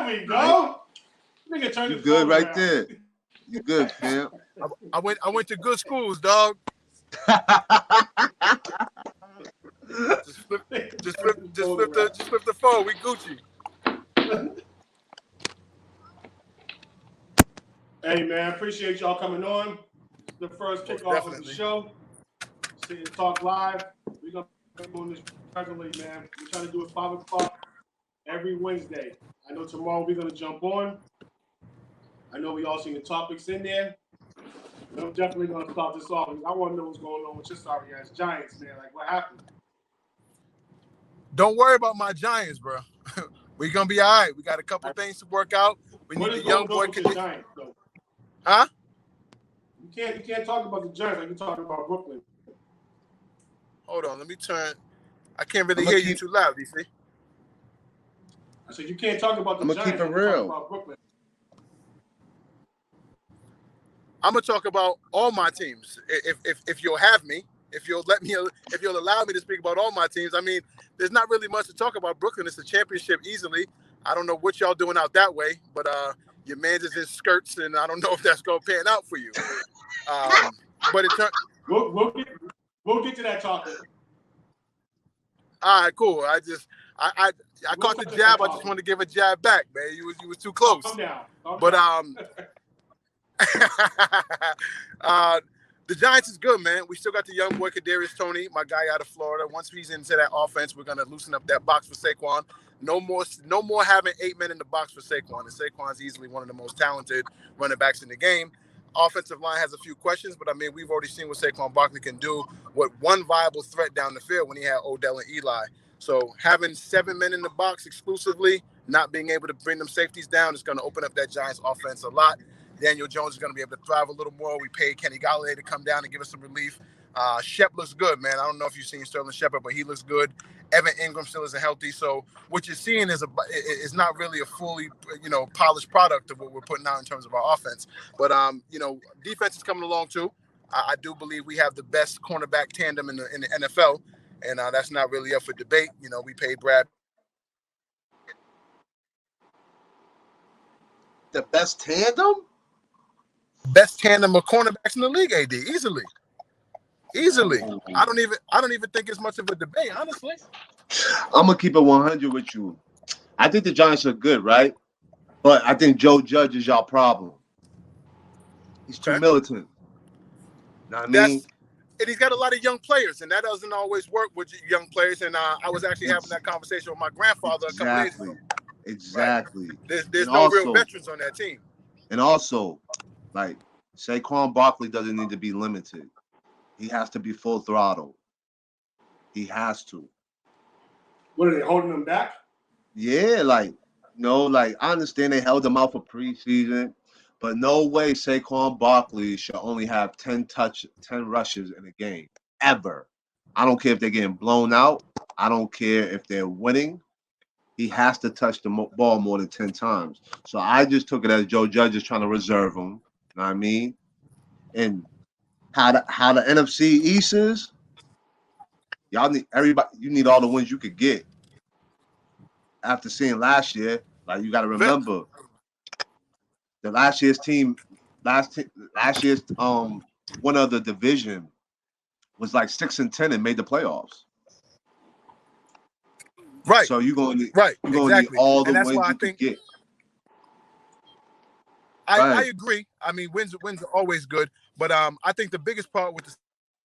we go. Nigga, turn You good right there. You good, fam. I went to good schools, dog. Just flip the phone. We Gucci. Hey man, appreciate y'all coming on. The first kickoff of the show. See you talk live. We're gonna be doing this regularly, man. We're trying to do it 5 o'clock every Wednesday. I know tomorrow we're gonna jump on. I know we all seen the topics in there. But I'm definitely gonna start this off. I want to know what's going on with your sorry ass Giants, man. Like, what happened? Don't worry about my Giants, bro. We're gonna be all right. We got a couple things to work out. We need the young boy. Giants, though? Huh? You can't talk about the Giants like you're talking about Brooklyn. Hold on, let me turn. I can't really hear you too loud, DC. I said you can't talk about the Giants. I'm gonna keep it real. About Brooklyn. I'm gonna talk about all my teams. If you'll have me, if you'll allow me to speak about all my teams. I mean, there's not really much to talk about. Brooklyn, it's a championship easily. I don't know what y'all doing out that way, but your man's is in skirts, and I don't know if that's gonna pan out for you. But it turned. We'll get to that topic. All right, cool. I caught the jab. I just wanted to give a jab back, man. You was too close. Calm down. But the Giants is good, man. We still got the young boy Kadarius Toney, my guy out of Florida. Once he's into that offense, we're gonna loosen up that box for Saquon. No more having 8 men in the box for Saquon. And Saquon's easily one of the most talented running backs in the game. Offensive line has a few questions, but I mean, we've already seen what Saquon Barkley can do with one viable threat down the field when he had Odell and Eli. So having 7 men in the box exclusively, not being able to bring them safeties down is going to open up that Giants offense a lot. Daniel Jones is going to be able to thrive a little more. We paid Kenny Golladay to come down and give us some relief. Shep looks good, man. I don't know if you've seen Sterling Shepard, but he looks good. Evan Ingram still isn't healthy. So what you're seeing is not really a fully, polished product of what we're putting out in terms of our offense. But, defense is coming along too. I do believe we have the best cornerback tandem in the NFL, and that's not really up for debate. We paid Brad. The best tandem? Best tandem of cornerbacks in the league, AD, easily. I don't even think it's much of a debate, honestly. I'm gonna keep it 100 with you. I think the Giants are good, right? But I think Joe Judge is y'all problem. He's too militant. Know what I mean? And he's got a lot of young players, and that doesn't always work with young players. And I was actually having that conversation with my grandfather a couple days ago. Exactly. Right? There's no real veterans on that team. And also, like, Saquon Barkley doesn't need to be limited. He has to be full throttle. He has to. What, are they holding him back? Yeah, I understand they held him out for preseason, but no way Saquon Barkley should only have 10 rushes in a game, ever. I don't care if they're getting blown out. I don't care if they're winning. He has to touch the ball more than 10 times. So I just took it as Joe Judge is trying to reserve him. You know what I mean? And how the NFC East is, y'all need everybody. You need all the wins you could get. After seeing last year, you got to remember the last year's one of the division was 6-10 and made the playoffs. Right. So you're gonna need exactly. all the wins you could get. I agree. I mean, wins are always good, but I think the biggest part with the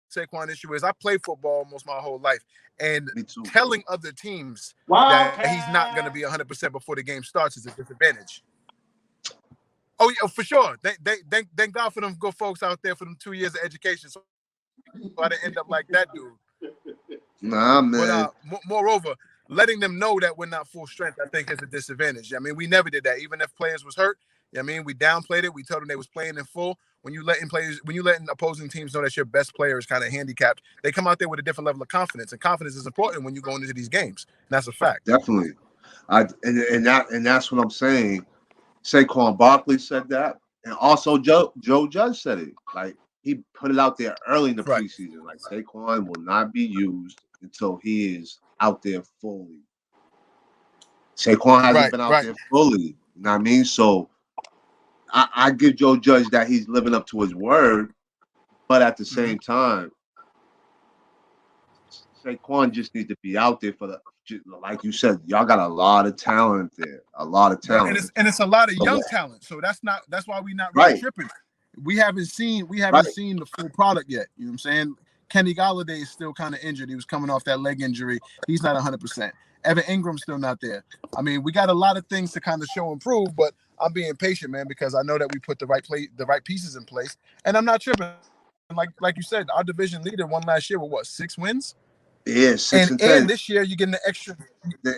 Saquon issue is I played football almost my whole life, and telling other teams that he's not going to be 100% before the game starts is a disadvantage. Oh yeah, for sure. Thank God for them good folks out there for them 2 years of education, so I didn't end up like that dude. Nah, man. But moreover, letting them know that we're not full strength, I think, is a disadvantage. I mean, we never did that, even if players was hurt. I mean, we downplayed it. We told them they was playing in full. When you letting opposing teams know that your best player is kind of handicapped, they come out there with a different level of confidence. And confidence is important when you're going into these games. And that's a fact. Definitely. And that's what I'm saying. Saquon Barkley said that. And also Joe Judge said it. He put it out there early in the preseason. Saquon will not be used until he is out there fully. Saquon hasn't been out there fully. You know what I mean? So I give Joe Judge that he's living up to his word, but at the same time, Saquon just needs to be out there for the, like you said, y'all got a lot of talent there, a lot of Right, talent. and it's a lot of So young what? talent. So that's why we're not really tripping. We haven't seen the full product yet. You know what I'm saying? Kenny Golladay is still kind of injured. He was coming off that leg injury. He's not 100%. Evan Ingram's still not there. I mean, we got a lot of things to kind of show and prove, but I'm being patient, man, because I know that we put the right pieces in place, and I'm not tripping. Like you said, our division leader won last year with what, 6 wins? Yeah, 6 and 10. And this year you're getting the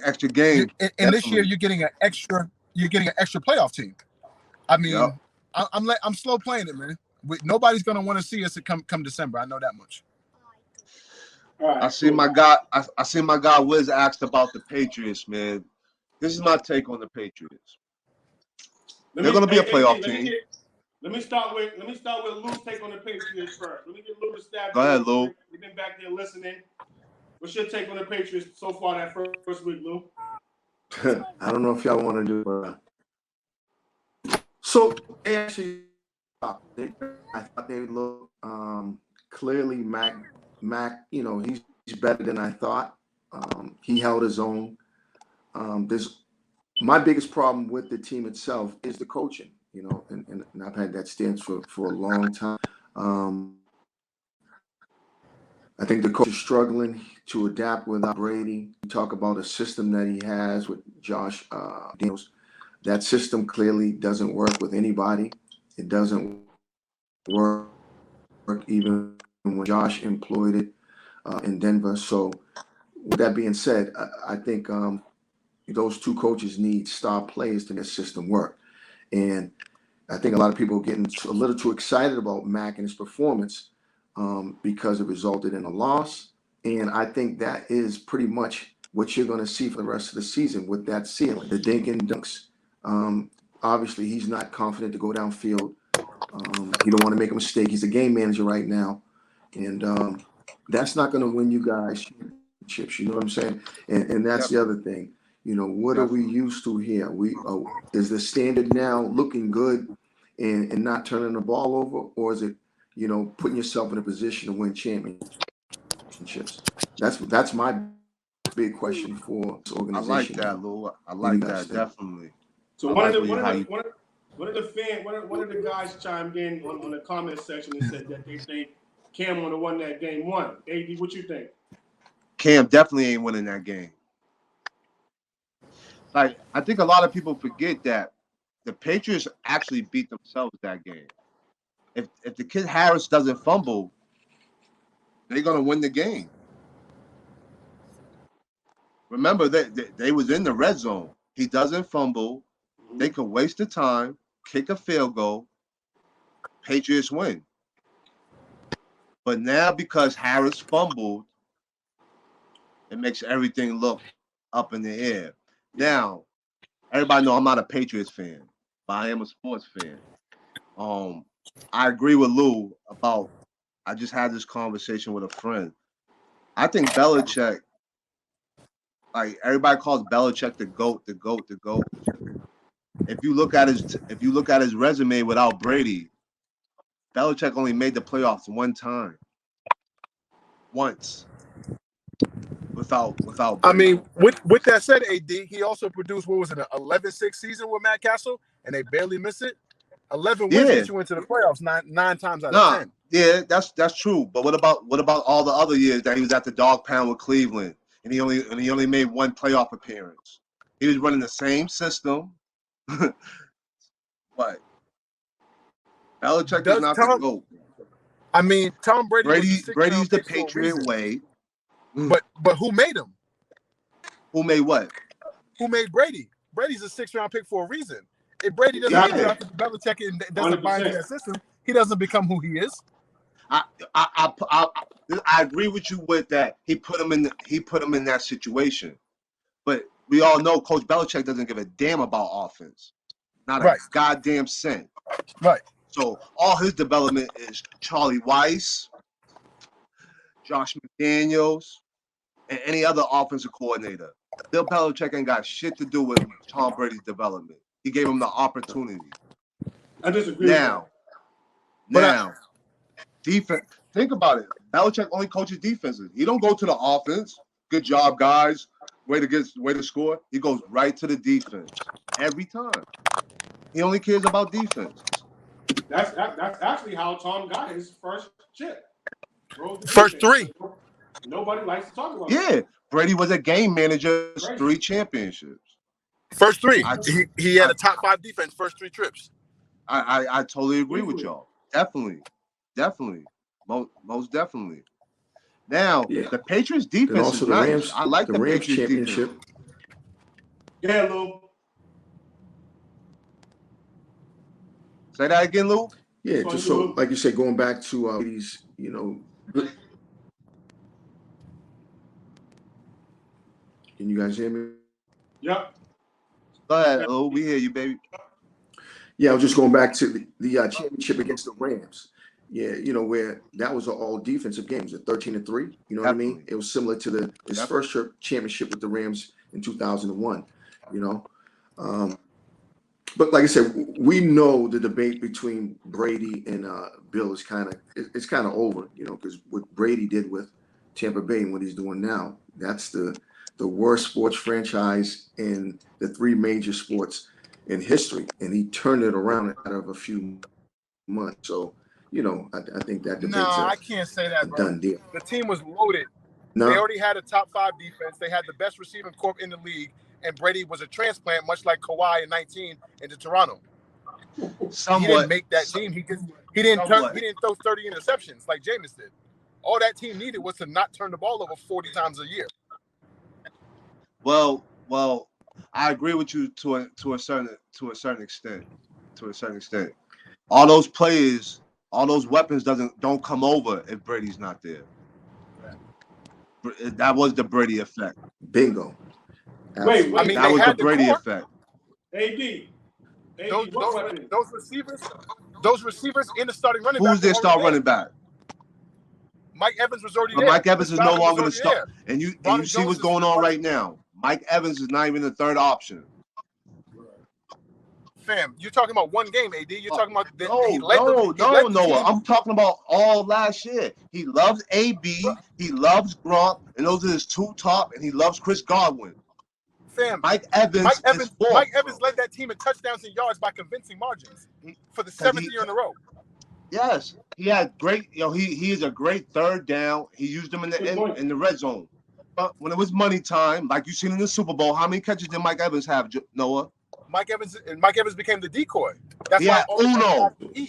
extra game. And this year you're getting an extra playoff team. I mean, Yep. I'm slow playing it, man. Nobody's gonna want to see us come December. I know that much. Right, I see my guy Wiz asked about the Patriots, man. This is my take on the Patriots. They're gonna be a playoff team. Let me start with Lou's take on the Patriots first. Let me get Lou to stab. Go ahead, Lou. We've been back there listening. What's your take on the Patriots so far that first week, Lou? I don't know if y'all want to do it. So they actually, I thought they looked clearly Mac. You know, he's better than I thought. He held his own. There's my biggest problem with the team itself is the coaching. You know, and I've had that stance for a long time. I think the coach is struggling to adapt without Brady. You talk about a system that he has with Josh Daniels. That system clearly doesn't work with anybody. It doesn't work even when Josh employed it in Denver. So with that being said, I think those two coaches need star players to make the system work. And I think a lot of people are getting a little too excited about Mac and his performance because it resulted in a loss. And I think that is pretty much what you're going to see for the rest of the season with that ceiling, the dink and dunks. Obviously, he's not confident to go downfield. He don't want to make a mistake. He's a game manager right now. And that's not going to win you guys championships. You know what I'm saying? And that's the other thing. You know, what are we used to here? Is the standard now looking good and not turning the ball over, or is it, you know, putting yourself in a position to win championships? That's my big question for this I like organization. that, Lou. I like that definitely. So one of the guys chimed in on the comment section and said that they think Cam would have won that game one. AD, what you think? Cam definitely ain't winning that game. Like, I think a lot of people forget that the Patriots actually beat themselves that game. If the kid Harris doesn't fumble, they're gonna win the game. Remember that they was in the red zone. He doesn't fumble. They could waste the time, kick a field goal. Patriots win. But now because Harris fumbled, it makes everything look up in the air. Now, everybody know I'm not a Patriots fan, but I am a sports fan. I agree with Lou about. I just had this conversation with a friend. I think Belichick, like everybody calls Belichick the GOAT, the GOAT, the GOAT. If you look at his resume without Brady, Belichick only made the playoffs one time. Once. Without Brady. I mean, with that said, AD, he also produced, what was it, an 11-6 season with Matt Castle, and they barely missed it. 11 wins get you into the playoffs nine times out of 10. Yeah, that's true. But what about all the other years that he was at the dog pound with Cleveland and he only made one playoff appearance? He was running the same system. What? Belichick is not the GOAT. I mean, Tom Brady's the Patriot way. But who made him? Who made what? Who made Brady? Brady's a 6th-round pick for a reason. If Brady doesn't get drafted to Belichick and doesn't buy into that system, he doesn't become who he is. I agree with you with that. He put him in that situation. But we all know Coach Belichick doesn't give a damn about offense. Not a goddamn cent. Right. So all his development is Charlie Weiss, Josh McDaniels, and any other offensive coordinator. Bill Belichick ain't got shit to do with Tom Brady's development. He gave him the opportunity. I disagree. Now, defense. Think about it. Belichick only coaches defenses. He don't go to the offense. Good job, guys. Way to score. He goes right to the defense every time. He only cares about defense. That's actually how Tom got his first chip. First three. Nobody likes to talk about Yeah, Brady was a game manager. 3 championships. First three. He had a top 5 defense. First 3 trips. I totally agree with y'all. Definitely. Most definitely. Now, the Patriots defense is nice. Rams, I like the Rams Patriots championship. defense. Yeah, Lou. Say that again, Lou? Yeah, just so, like you said, going back to these, can you guys hear me? Yep. Go ahead, Lou. We hear you, baby. Yeah, I was just going back to the championship against the Rams. Yeah, where that was an all defensive game. It was a 13-3. You know what I mean? It was similar to his first championship with the Rams in 2001. But like I said, we know the debate between Brady and Bill is kind of over. Because what Brady did with Tampa Bay and what he's doing now, that's the worst sports franchise in the 3 major sports in history, and he turned it around out of a few months. So. I think that debate's I can't say that, bro. Done deal. The team was loaded. No. They already had a top 5 defense. They had the best receiving corps in the league, and Brady was a transplant, much like Kawhi in 19 into Toronto. Somewhat. He didn't make that team. He didn't throw 30 interceptions like Jameis did. All that team needed was to not turn the ball over 40 times a year. Well, I agree with you to a certain extent. All those players. All those weapons don't come over if Brady's not there. That was the Brady effect. Bingo. Wait, that was the Brady effect. AD, those receivers in the starting running back. Who's their star running back? Mike Evans was already there. Mike Evans is no longer the star. And you see what's going on right now. Mike Evans is not even the 3rd option. Fam, you're talking about one game, AD. You're talking about Noah. I'm talking about all last year. He loves AB, he loves Gronk, and those are his 2 top, and he loves Chris Godwin. Fam, Mike Evans led that team in touchdowns and yards by convincing margins for the 7th year in a row. Yes, he had great. He is a great 3rd down. He used them in the red zone. But when it was money time, like you seen in the Super Bowl, how many catches did Mike Evans have, Noah? Mike Evans became the decoy. That's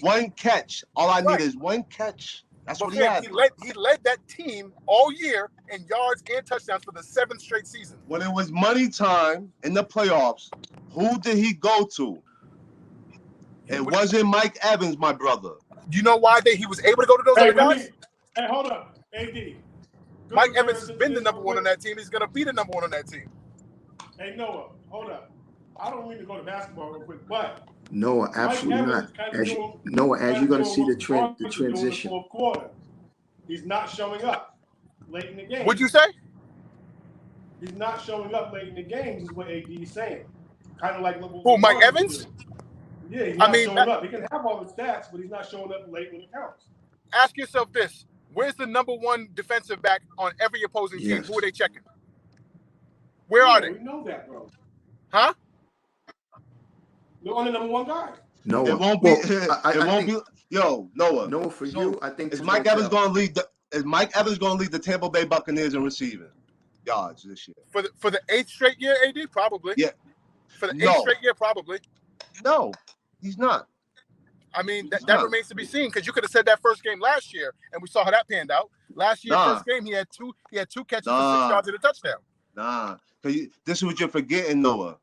one catch. All I need is one catch. That's what he had. He led that team all year in yards and touchdowns for the 7th straight season. When it was money time in the playoffs, who did he go to? It wasn't Mike Evans, my brother. You know why he was able to go to those other guys? Hey, hold up, AD. Mike Evans has been the number 1 on that team. He's going to be the number 1 on that team. Hey, Noah, hold up. I don't mean to go to basketball real quick, but Noah, absolutely not. As you're going to see the transition. The 4th quarter, he's not showing up late in the game. What'd you say? He's not showing up late in the games, is what AD is saying. Kind of like who, Mike Evans? Yeah, he's not showing up. He can have all the stats, but he's not showing up late when it counts. Ask yourself this: where's the number 1 defensive back on every opposing team? Who are they checking? Where are they? We know that, bro. Huh? They're on the number 1 guy. No, it won't be. It won't be. Yo, Noah. Noah, for you, I think is Mike Evans going to lead the Tampa Bay Buccaneers in receiving yards this year? For the 8th straight year, AD, probably. Yeah. For the 8th straight year, probably. No, he's not. I mean, that remains to be seen, because you could have said that first game last year, and we saw how that panned out. Last year, first game, he had two catches for 6 yards and a touchdown. Nah, this is what you're forgetting, Noah.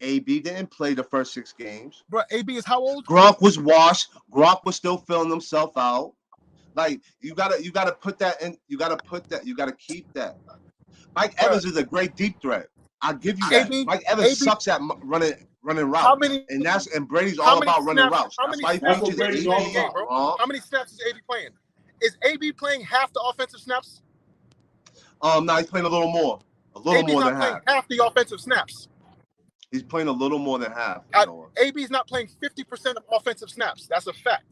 AB didn't play the first 6 games. Bro, AB is how old? Gronk was washed. Gronk was still filling himself out. Like, you gotta put that in. You gotta keep that. Mike Evans is a great deep threat. I'll give you that. Mike Evans sucks at running routes. And Brady's all about running routes. That's why he features AB. How many snaps is AB playing? Is AB playing half the offensive snaps? No, he's playing a little more. A little more than half. Half the offensive snaps. He's playing a little more than half. AB's not playing 50% of offensive snaps. That's a fact.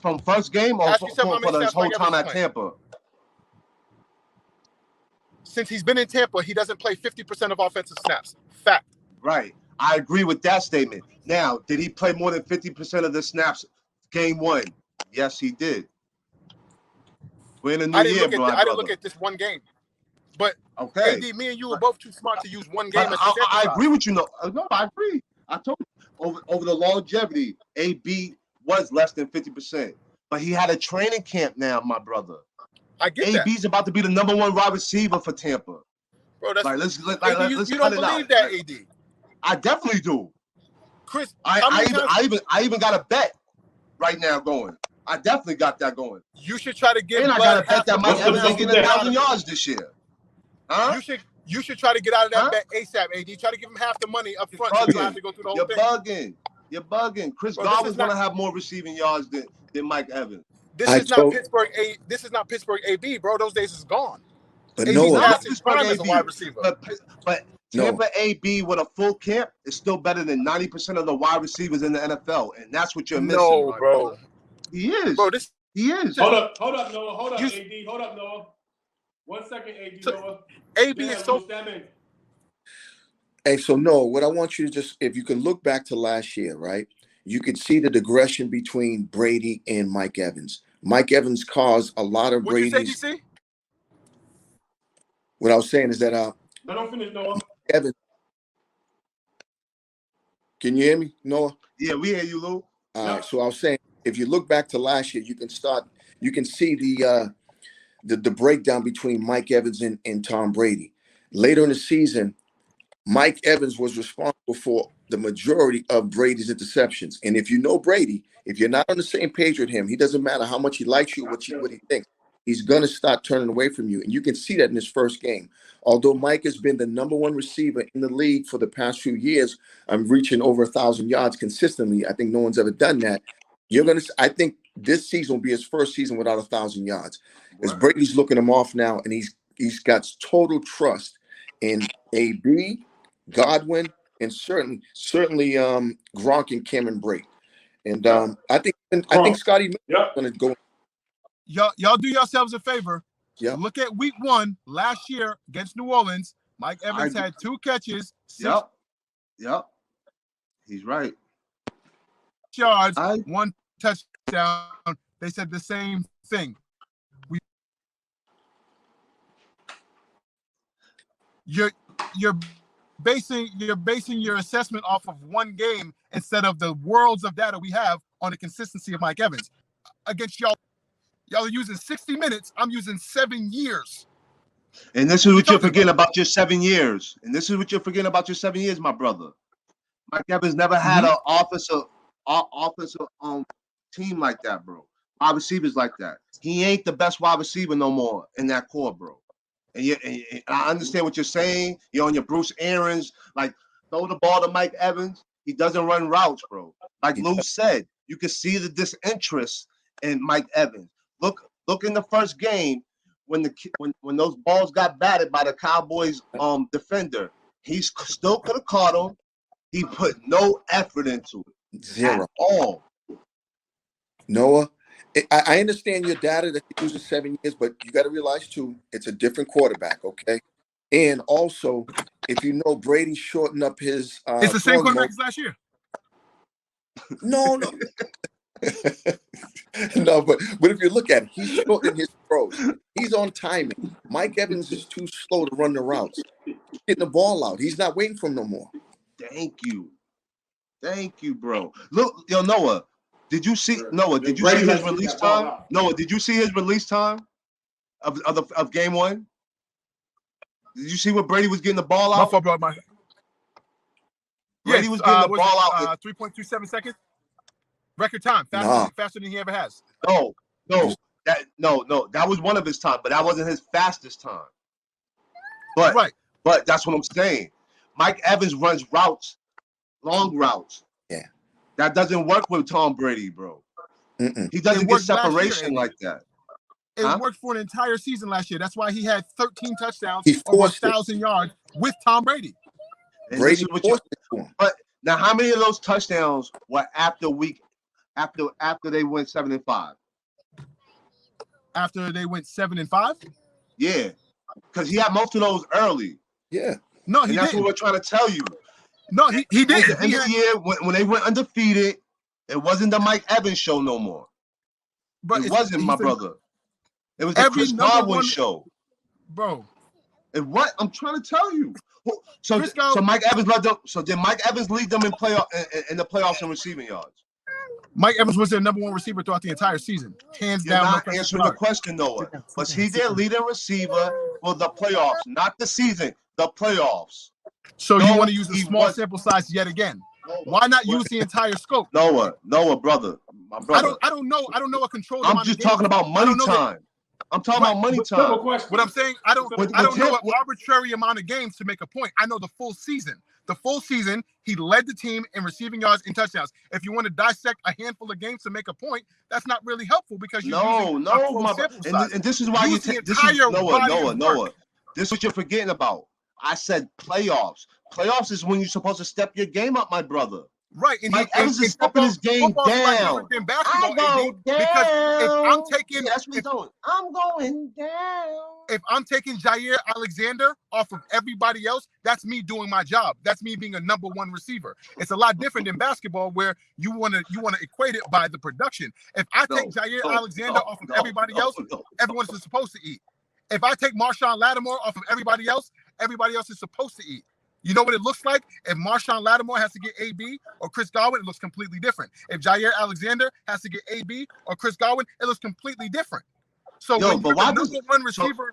From first game or for his whole time at Tampa? Since he's been in Tampa, he doesn't play 50% of offensive snaps. Fact. Right. I agree with that statement. Now, did he play more than 50% of the snaps game one? Yes, he did. We're in a new year, bro. I didn't look at this one game. But okay, AD, me and you were both too smart to use one game. I agree with you. No, I agree. I told you over the longevity, AB was less than 50%, but he had a training camp now, my brother. I get that. AB's about to be the number 1 wide receiver for Tampa. Bro, that's let's you cut don't it out. believe that, AD? I definitely do. Chris, I even got a bet right now going. I definitely got that going. You should try to get. And I got a bet that Mike Evans ain't getting 1,000 yards this year. Huh? You should try to get out of that bet ASAP, AD. Try to give him half the money up front so you don't have to go through the whole thing. You're bugging. Chris Godwin's going to have more receiving yards than Mike Evans. This is not Pittsburgh AB, bro. Those days is gone. But AB's past his prime as a wide receiver. But Tampa AB with a full camp is still better than 90% of the wide receivers in the NFL, and that's what you're missing. No, bro. He is. Bro, he is. Hold up, Noah. Hold up, AD. Hold up, Noah. 1 second, AD, Noah. AB is so. Hey, so Noah, what I want you to just, if you can look back to last year, right? You could see the digression between Brady and Mike Evans. Mike Evans caused a lot of Brady's. What you say, DC? What I was saying is that No, don't finish, Noah. Evans. Can you hear me, Noah? Yeah, we hear you, Lou. All right. So I was saying, if you look back to last year, you can see the breakdown between Mike Evans and Tom Brady. Later in the season, Mike Evans was responsible for the majority of Brady's interceptions. And if you know Brady, if you're not on the same page with him, he doesn't matter how much he likes you, what he thinks. He's going to start turning away from you. And you can see that in his first game. Although Mike has been the number 1 receiver in the league for the past few years, I'm reaching over 1,000 yards consistently. I think no one's ever done that. I think this season will be his first season without 1,000 yards. Because Brady's looking him off now, and he's got total trust in AB, Godwin, and certainly Gronk and Cameron Brate. And I think Scotty is going to go. Y'all do yourselves a favor. Yeah. Look at week 1 last year against New Orleans. Mike Evans had 2 catches. 6 Yep. He's right. yards, 1 touchdown. They said the same thing. You're basing your assessment off of one game instead of the worlds of data we have on the consistency of Mike Evans. Against y'all are using 60 minutes. I'm using 7 years. And this is what you're forgetting about your 7 years. My brother. Mike Evans never had an offensive team like that, bro. Wide receivers like that. He ain't the best wide receiver no more in that core, bro. And I understand what you're saying. You're on your Bruce Arians, like throw the ball to Mike Evans. He doesn't run routes, bro. Like Lou said, you can see the disinterest in Mike Evans. Look in the first game when those balls got batted by the Cowboys defender. He still could have caught them. He put no effort into it. Zero. At all. Noah, I understand your data that you use in 7 years, but you got to realize too, it's a different quarterback, okay? And also, if you know Brady shortened up his it's the same quarterback as last year. No. No, but if you look at it, he's shortening his throws. He's on timing. Mike Evans is too slow to run the routes. He's getting the ball out. He's not waiting for him no more. Thank you, bro. Look, Noah. Did you see his release time? Noah, did you see his release time of game 1? Did you see what Brady was getting the ball out? Brady was getting the ball out 3.27 seconds. Record time, faster than he ever has. No. That was one of his time, but that wasn't his fastest time. But that's what I'm saying. Mike Evans runs routes, long routes. Yeah. That doesn't work with Tom Brady, bro. He doesn't get separation like that. It worked for an entire season last year. That's why he had 13 touchdowns, over 1,000 yards with Tom Brady. And this is Brady what you. forced it to him. But now, how many of those touchdowns were after they went 7-5? After they went 7-5? Yeah, because he had most of those early. Yeah. No, And he that's didn't. what we're trying to tell you. No, he At did. the end of the year, when they went undefeated, it wasn't the Mike Evans show no more. But It wasn't, my brother. It was the every Chris number Godwin one show. bro. And what I'm trying to tell you. So, Chris Godwin- so Mike Evans led them. So did Mike Evans lead them in the playoffs in receiving yards? Mike Evans was their number one receiver throughout the entire season, hands You're down. not No answering the question, Noah. Was he their leading receiver for the playoffs, not the season, the playoffs? So No, you want to use a he small was- sample size yet again? Why not use the entire scope? Noah, brother, my brother. I don't know what control. I'm just talking about money time. I'm talking about money time. What I'm saying, I don't know an arbitrary amount of games to make a point. I know the full season. The full season, he led the team in receiving yards and touchdowns. If you want to dissect a handful of games to make a point, that's not really helpful because you're using a full sample size. And this is why Use you the this is entire Noah. This is what you're forgetting about. I said playoffs. Playoffs is when you're supposed to step your game up, my brother. Right, and Mike Evans is stepping his game down. Than basketball, I go AD, because if I'm taking, that's what he's doing. I'm going down. If I'm taking Jair Alexander off of everybody else, that's me doing my job. That's me being a number one receiver. It's a lot different than basketball where you want to equate it by the production. If I take Jair Alexander off of everybody else, everyone's supposed to eat. If I take Marshawn Lattimore off of everybody else is supposed to eat. You know what it looks like? If Marshawn Lattimore has to get AB or Chris Godwin, it looks completely different. If Jair Alexander has to get AB or Chris Godwin, it looks completely different. So when you're the number one receiver,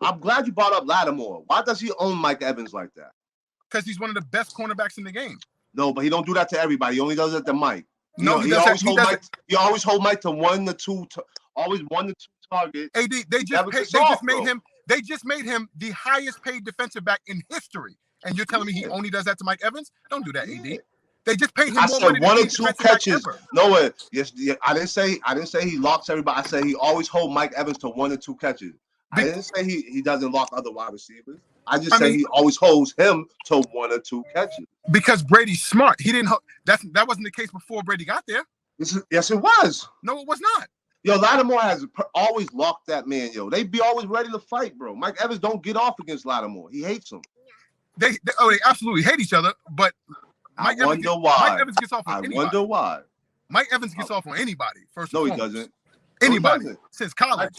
I'm glad you brought up Lattimore. Why does he own Mike Evans like that? Because he's one of the best cornerbacks in the game. No, but he don't do that to everybody. He only does it to Mike. No, he always hold Mike to 1 to 2, always 1 to 2 targets. AD, they just made him the highest paid defensive back in history. And you're telling me he only does that to Mike Evans? Don't do that, AD. They just paid him more money than 1 or 2 catches. No, yes, I didn't say he locks everybody. I said he always hold Mike Evans to 1 or 2 catches. I didn't say he doesn't lock other wide receivers. I just say he always holds him to 1 or 2 catches. Because Brady's smart. He didn't. That wasn't the case before Brady got there. Yes, it was. No, it was not. Yo, Lattimore has always locked that man. Yo, they be always ready to fight, bro. Mike Evans don't get off against Lattimore. He hates him. They absolutely hate each other. But Mike Evans gets off on anybody. I wonder why. Mike Evans gets off on anybody. First, no, he doesn't. Anybody since college.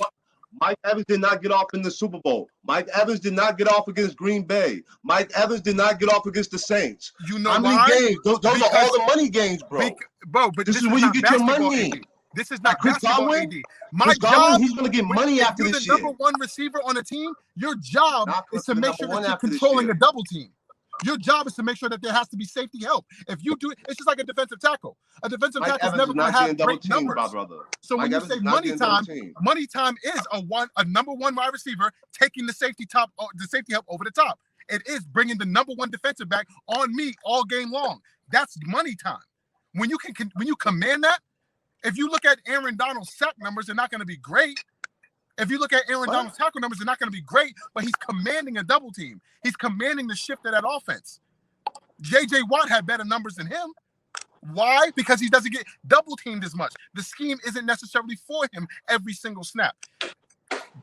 Mike Evans did not get off in the Super Bowl. Mike Evans did not get off against Green Bay. Mike Evans did not get off against the Saints. You know how many games? Those are all the money games, bro. But this is where you get your money. AD. This is not Chris basketball, Godwin. AD. My Chris job, Godwin, he's going to get money after this year. If you're the number one receiver on a team, your job is to make sure that you're controlling a double team. Your job is to make sure that there has to be safety help. If you do it, it's just like a defensive tackle. A defensive tackle is never going to have great numbers. So when you say money time is a number one wide receiver taking the safety help over the top. It is bringing the number one defensive back on me all game long. That's money time. When you command that, if you look at Aaron Donald's sack numbers, they're not going to be great. If you look at Aaron Donald's tackle numbers, they're not going to be great, but he's commanding a double team. He's commanding the shift of that offense. J.J. Watt had better numbers than him. Why? Because he doesn't get double teamed as much. The scheme isn't necessarily for him every single snap.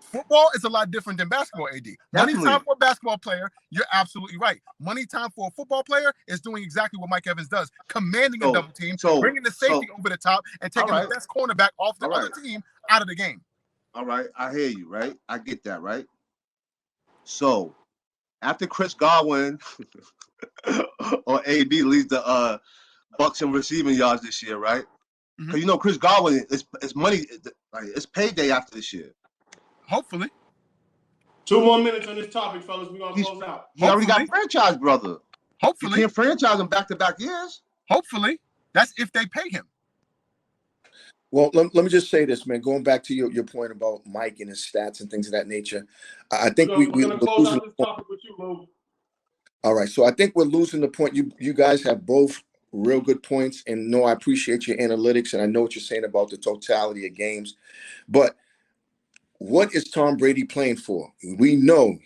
Football is a lot different than basketball, AD. Money time for a basketball player, you're absolutely right. Money time for a football player is doing exactly what Mike Evans does, commanding a double team, bringing the safety over the top, and taking the best cornerback off the other team out of the game. All right, I hear you, right? I get that, right? So, after Chris Godwin or AD leads the Bucks in receiving yards this year, right? Because you know Chris Godwin is money, like it's payday after this year. Hopefully. 2 more minutes on this topic, fellas. We're gonna close out. He already got franchise, brother. Hopefully. You can't franchise him back-to-back years. Hopefully. That's if they pay him. Well, let me just say this, man. Going back to your point about Mike and his stats and things of that nature, I think we're going to close out this topic with you, Lou. All right, so I think we're losing the point. You guys have both real good points, and no, I appreciate your analytics, and I know what you're saying about the totality of games. But what is Tom Brady playing for? We know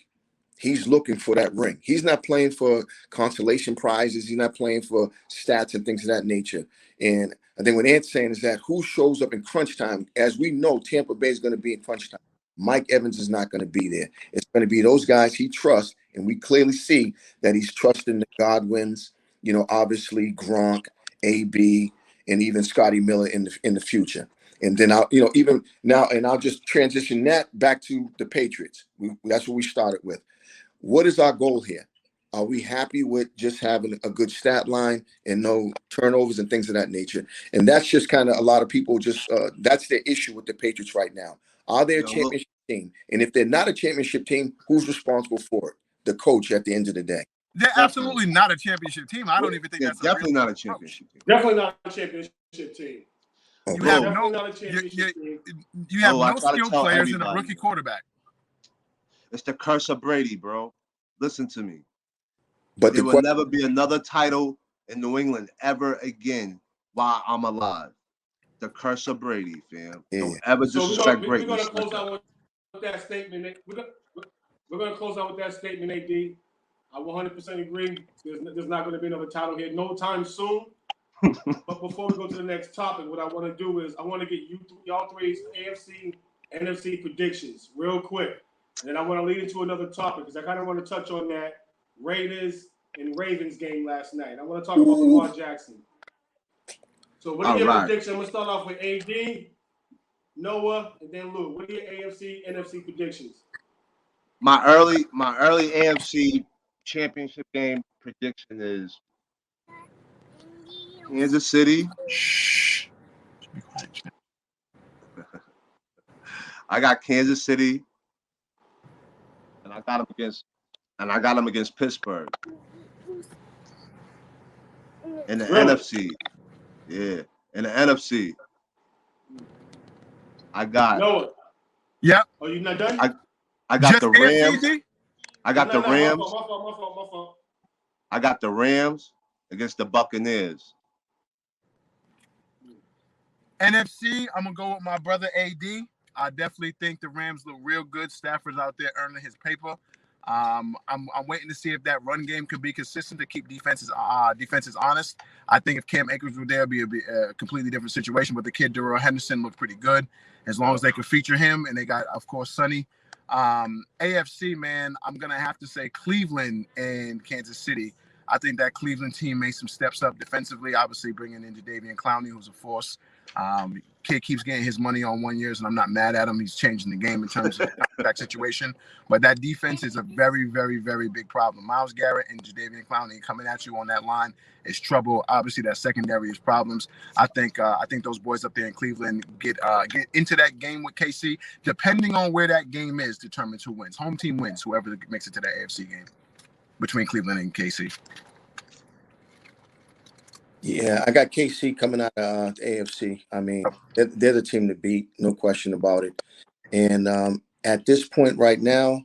He's looking for that ring. He's not playing for consolation prizes. He's not playing for stats and things of that nature. And I think what Ant's saying is that who shows up in crunch time, as we know, Tampa Bay is going to be in crunch time. Mike Evans is not going to be there. It's going to be those guys he trusts, and we clearly see that he's trusting the Godwins, obviously Gronk, AB, and even Scotty Miller in the future. And then I'll just transition that back to the Patriots. That's what we started with. What is our goal here? Are we happy with just having a good stat line and no turnovers and things of that nature? And that's just kind of a lot of people that's their issue with the Patriots right now. Are they a championship team? And if they're not a championship team, who's responsible for it? The coach at the end of the day. They're absolutely not a championship team. I don't even think that's definitely not a championship team. Definitely not a championship team. You have no skill players and a rookie quarterback. It's the curse of Brady, bro. Listen to me. But there will never be another title in New England ever again while I'm alive. The curse of Brady, fam. Yeah. Don't ever disrespect greatness. We're going to close out with that statement. We're going to close out with that statement, AD. I 100% agree. There's not going to be another title here no time soon. But before we go to the next topic, what I want to do is I want to get y'all three's AFC, NFC predictions real quick. And then I want to lead into another topic because I kind of want to touch on that Raiders and Ravens game last night. I want to talk about Lamar Jackson. So what are your predictions? I'm going to start off with AD, Noah, and then Lou. What are your AFC, NFC predictions? My early AFC championship game prediction is Kansas City. Shh. I got Kansas City, and I got them against Pittsburgh. In the NFC, yeah. In the NFC, I got. Noah. Yep. Oh, you not done? I got the Rams. AFC? I got the Rams. My fault. I got the Rams against the Buccaneers. NFC, I'm gonna go with my brother AD. I definitely think the Rams look real good. Stafford's out there earning his paper. I'm waiting to see if that run game could be consistent to keep defenses honest. I think if Cam Akers were there, it'd be a completely different situation. But the kid Darrell Henderson looked pretty good as long as they could feature him. And they got, of course, Sonny. AFC, man, I'm gonna have to say Cleveland and Kansas City. I think that Cleveland team made some steps up defensively. Obviously, bringing in Jadeveon Clowney, who's a force. Kid keeps getting his money on 1 year, and I'm not mad at him. He's changing the game in terms of that situation. But that defense is a very, very, very big problem. Myles Garrett and Jadeveon Clowney coming at you on that line is trouble. Obviously, that secondary is problems. I think those boys up there in Cleveland get into that game with KC. Depending on where that game is, determines who wins. Home team wins. Whoever makes it to the AFC game between Cleveland and KC. Yeah, I got KC coming out of AFC. I mean, they're the team to beat, no question about it. And at this point right now,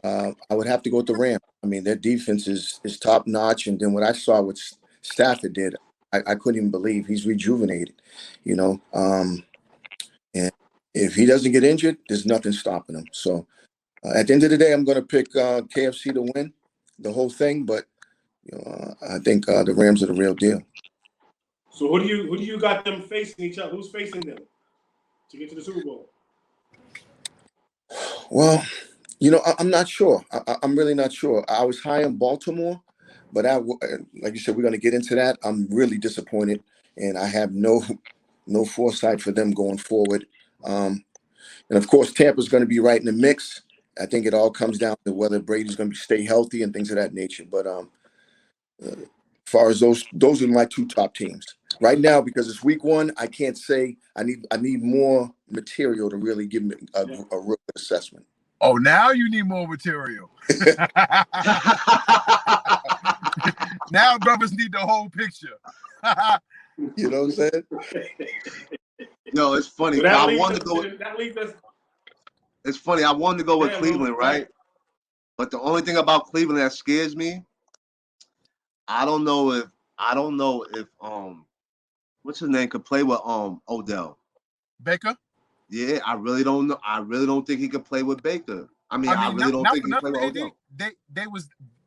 I would have to go with the Rams. I mean, their defense is top notch. And then what I saw what Stafford did, I couldn't even believe he's rejuvenated, And if he doesn't get injured, there's nothing stopping him. So at the end of the day, I'm going to pick KFC to win the whole thing. But I think the Rams are the real deal. So who do you got them facing each other? Who's facing them to get to the Super Bowl? Well, I'm not sure. I'm really not sure. I was high on Baltimore, but like you said, we're going to get into that. I'm really disappointed, and I have no foresight for them going forward. And of course, Tampa's going to be right in the mix. I think it all comes down to whether Brady's going to stay healthy and things of that nature. But as far as those are my two top teams right now, because it's week one. I can't say I need more material to really give me a real good assessment. Oh, now you need more material. Now brothers need the whole picture. You know what I'm saying? No, it's funny. So I wanted to go. It's funny. I wanted to go with Cleveland, right? But the only thing about Cleveland that scares me, I don't know if what's his name could play with Odell. Baker? Yeah, I really don't know. I really don't think he could play with Baker. I mean, I really don't not think for he played nothing, with AD. Odell.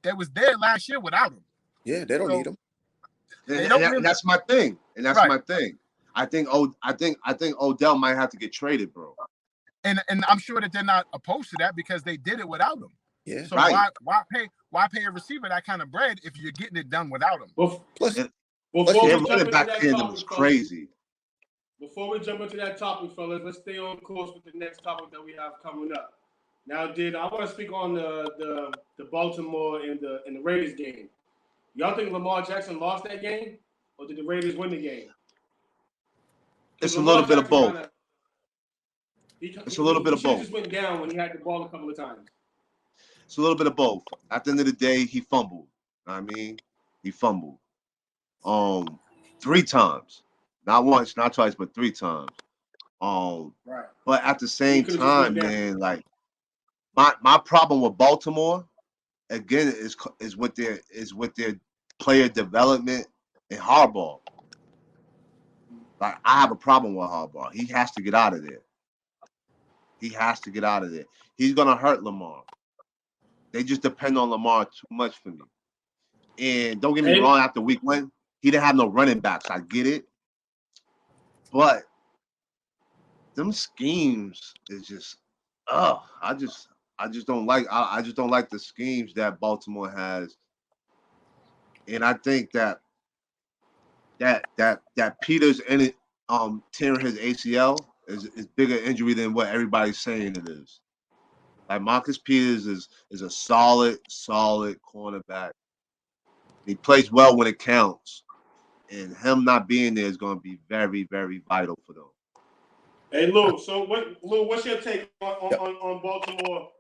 They was there last year without him. Yeah, they don't So need him. they don't And really, that's my thing. And that's right. my thing. I think Odell might have to get traded, bro. And I'm sure that they're not opposed to that because they did it without him. Yeah. So Right. why pay a receiver that kind of bread if you're getting it done without him? Plus, And Before their we jump running into back that tandem is topic, fellas, crazy. before we jump into that topic, fellas, let's stay on course with the next topic that we have coming up. Now, I want to speak on the Baltimore and the Raiders game. Y'all think Lamar Jackson lost that game, or did the Raiders win the game? It's a little bit of both. It's a little bit of both. He just went down when he had the ball a couple of times. It's a little bit of both. At the end of the day, he fumbled. I mean, he fumbled. 3 times. Not once, not twice, but 3 times. Right. But at the same just time, went down. man, like my problem with Baltimore, again, is with their player development and Harbaugh. Like, I have a problem with Harbaugh. He has to get out of there. He has to get out of there. He's gonna hurt Lamar. They just depend on Lamar too much for me. And don't get me wrong, after week 1, he didn't have no running backs. I get it. But them schemes is just I just don't like I just don't like the schemes that Baltimore has. And I think that Peters tearing his ACL is bigger injury than what everybody's saying it is. Like, Marcus Peters is a solid cornerback. He plays well when it counts. And him not being there is going to be very, very vital for them. Hey, Lou. So, what's your take on Baltimore?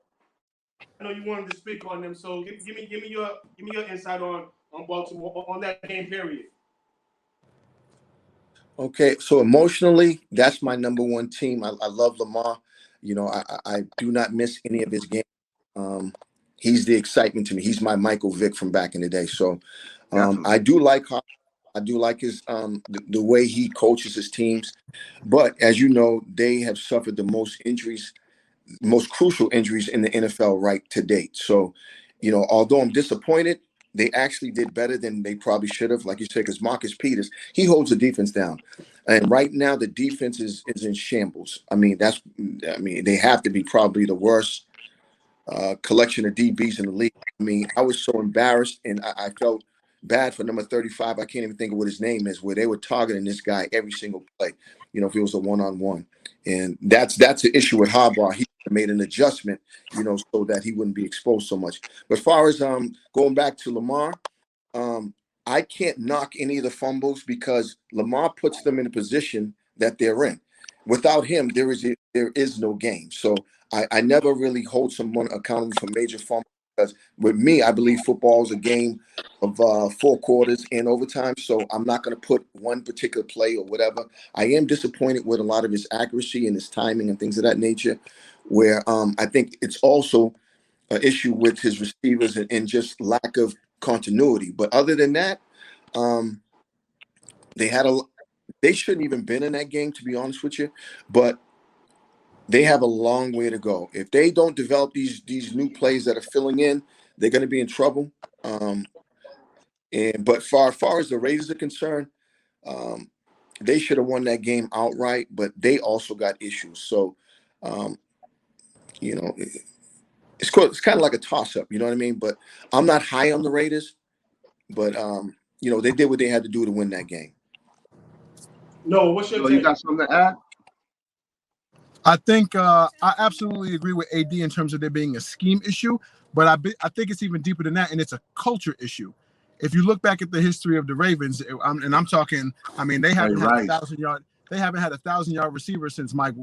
I know you wanted to speak on them. So, give me your insight on Baltimore on that game period. Okay, so emotionally, that's my number 1 team. I love Lamar. You know, I do not miss any of his games. He's the excitement to me. He's my Michael Vick from back in the day. So I do like his the way he coaches his teams. But as you know, they have suffered the most injuries, most crucial injuries in the NFL right to date. So, you know, although I'm disappointed, they actually did better than they probably should have, like you said, because Marcus Peters, he holds the defense down. And right now the defense is in shambles. I mean, they have to be probably the worst collection of DBs in the league. I mean, I was so embarrassed, and I felt bad for number 35. I can't even think of what his name is, where they were targeting this guy every single play, you know, if it was a one-on-one. And that's the issue with Harbaugh. He made an adjustment, you know, so that he wouldn't be exposed so much. But as far as going back to Lamar, I can't knock any of the fumbles because Lamar puts them in a position that they're in. Without him, there is no game. So I never really hold someone accountable for major fumbles, because with me, I believe football is a game of 4 quarters and overtime. So I'm not going to put one particular play or whatever. I am disappointed with a lot of his accuracy and his timing and things of that nature, where I think it's also an issue with his receivers and just lack of continuity. But other than that, they shouldn't even been in that game, to be honest with you. But they have a long way to go. If they don't develop these new plays that are filling in, they're going to be in trouble. But far as the Raiders are concerned, they should have won that game outright. But they also got issues. So, you know, it's kind of like a toss up. You know what I mean? But I'm not high on the Raiders. But you know, they did what they had to do to win that game. No, what's your take? You got something to add? I think I absolutely agree with AD in terms of there being a scheme issue, but I think it's even deeper than that, and it's a culture issue. If you look back at the history of the Ravens, I'm talking, I mean, they haven't had 1,000-yard. They haven't had a 1,000-yard receiver since Mike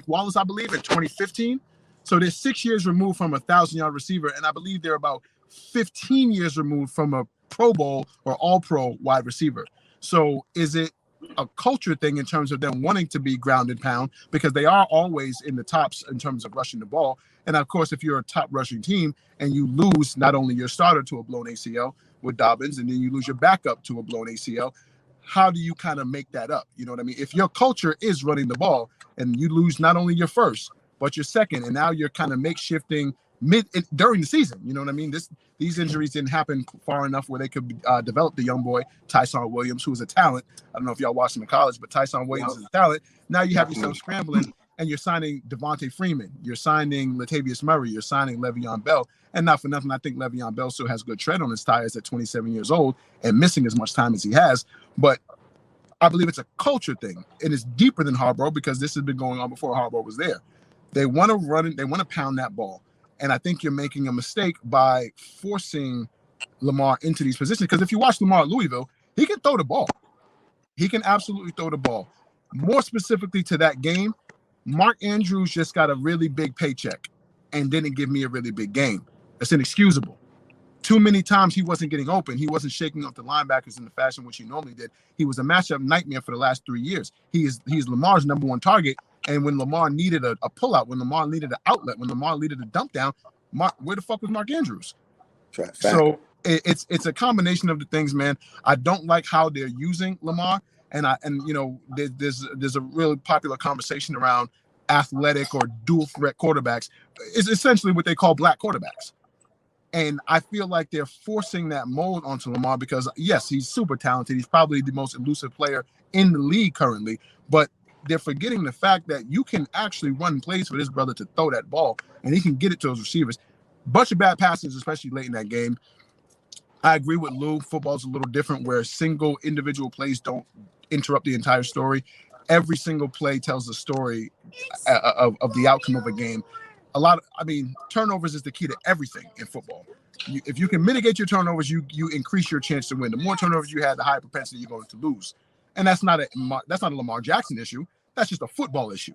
Wallace, I believe, in 2015. So they're 6 years removed from a 1,000-yard receiver, and I believe they're about 15 years removed from a Pro Bowl or All-Pro wide receiver. So is it a culture thing in terms of them wanting to be ground and pound, because they are always in the tops in terms of rushing the ball? And of course, if you're a top rushing team and you lose not only your starter to a blown ACL with Dobbins, and then you lose your backup to a blown ACL, how do you kind of make that up? You know what I mean? If your culture is running the ball and you lose not only your first, but you're second, and now you're kind of makeshifting during the season. You know what I mean? These injuries didn't happen far enough where they could develop the young boy Tyson Williams, who is a talent. I don't know if y'all watched him in college, but Tyson Williams is a talent. Now you have yourself scrambling, and you're signing Devontae Freeman, you're signing Latavius Murray, you're signing Le'Veon Bell, and not for nothing, I think Le'Veon Bell still has good tread on his tires at 27 years old and missing as much time as he has, but I believe it's a culture thing, and it's deeper than Harbaugh because this has been going on before Harbaugh was there. They want to run it, they want to pound that ball, and I think you're making a mistake by forcing Lamar into these positions, because if you watch Lamar at Louisville, he can throw the ball. He can absolutely throw the ball. More specifically to that game, Mark Andrews just got a really big paycheck and didn't give me a really big game. That's inexcusable. Too many times he wasn't getting open. He wasn't shaking up the linebackers in the fashion which he normally did. He was a matchup nightmare for the last 3 years. He's Lamar's number one target. And when Lamar needed a pullout, when Lamar needed an outlet, when Lamar needed a dump down, where the fuck was Mark Andrews? Fact. So it's a combination of the things, man. I don't like how they're using Lamar, and there's a really popular conversation around athletic or dual threat quarterbacks. It's essentially what they call black quarterbacks. And I feel like they're forcing that mold onto Lamar because, yes, he's super talented. He's probably the most elusive player in the league currently. But they're forgetting the fact that you can actually run plays for this brother to throw that ball, and he can get it to those receivers. Bunch of bad passes, especially late in that game. I agree with Lou. Football's a little different where single individual plays don't interrupt the entire story. Every single play tells the story of the outcome of a game. Turnovers is the key to everything in football. If you can mitigate your turnovers, you increase your chance to win. The more turnovers you have, the higher propensity you're going to lose. And that's not a Lamar Jackson issue. That's just a football issue.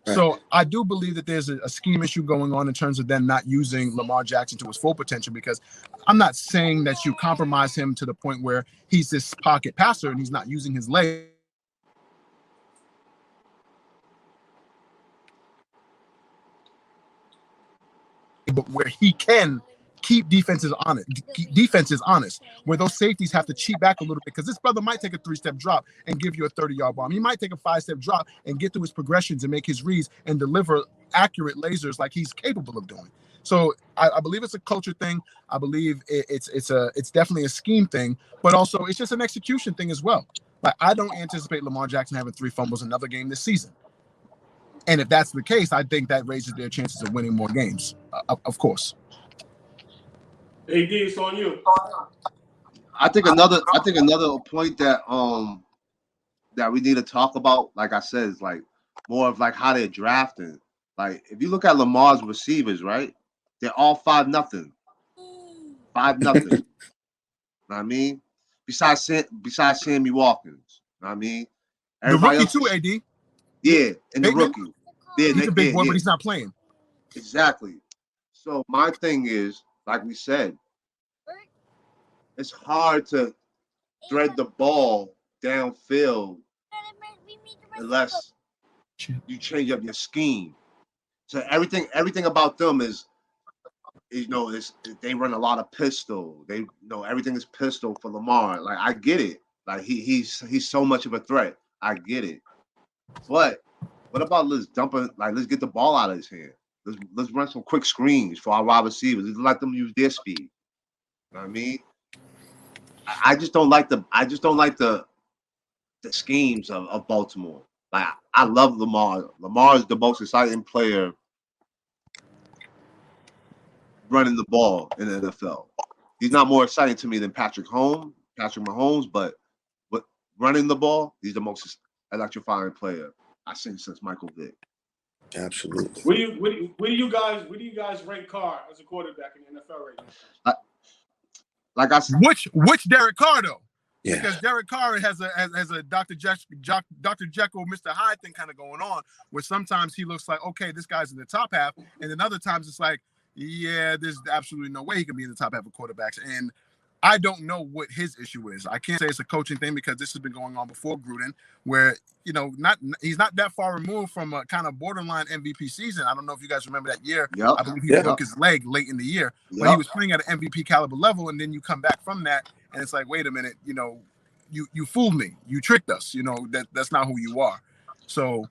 Right. So I do believe that there's a scheme issue going on in terms of them not using Lamar Jackson to his full potential, because I'm not saying that you compromise him to the point where he's this pocket passer and he's not using his leg. But where he can keep defenses honest, where those safeties have to cheat back a little bit, because this brother might take a 3-step drop and give you a 30-yard bomb. He might take a 5-step drop and get through his progressions and make his reads and deliver accurate lasers like he's capable of doing. So I believe it's a culture thing. I believe it's definitely a scheme thing, but also it's just an execution thing as well. Like, I don't anticipate Lamar Jackson having 3 fumbles another game this season. And if that's the case, I think that raises their chances of winning more games, of course. AD, it's on you. I think another point that that we need to talk about, like I said, is like more of like how they're drafting. Like, if you look at Lamar's receivers, right? They're all 5-0. 5-0. Know what I mean? Besides Sammy Watkins. Know what I mean? Everybody the rookie too, AD. Yeah, and the rookie. Yeah, he's a big boy, but he's not playing. Exactly. So my thing is, like we said, it's hard to thread the ball downfield unless you change up your scheme. So everything about them is they run a lot of pistol. They everything is pistol for Lamar. Like, I get it. Like, he's so much of a threat. I get it. But what about let's get the ball out of his hand. Let's run some quick screens for our wide receivers. Let's let them use their speed. You know what I mean? I just don't like the schemes of Baltimore. Like, I love Lamar. Lamar is the most exciting player running the ball in the NFL. He's not more exciting to me than Patrick Mahomes, but running the ball, he's the most electrifying player I've seen since Michael Vick. Absolutely. Where do you guys rank Carr as a quarterback in the NFL right now? Like I said, which Derek Carr though? Yeah. Because Derek Carr has a Dr. Jekyll, Mr. Hyde thing kind of going on, where sometimes he looks like, okay, this guy's in the top half, and then other times it's like, yeah, there's absolutely no way he can be in the top half of quarterbacks. And I don't know what his issue is. I can't say it's a coaching thing because this has been going on before Gruden, where he's not that far removed from a kind of borderline MVP season. I don't know if you guys remember that year. Yep. I believe he broke his leg late in the year, but he was playing at an MVP caliber level, and then you come back from that, and it's like, wait a minute, you fooled me, you tricked us. That's not who you are. So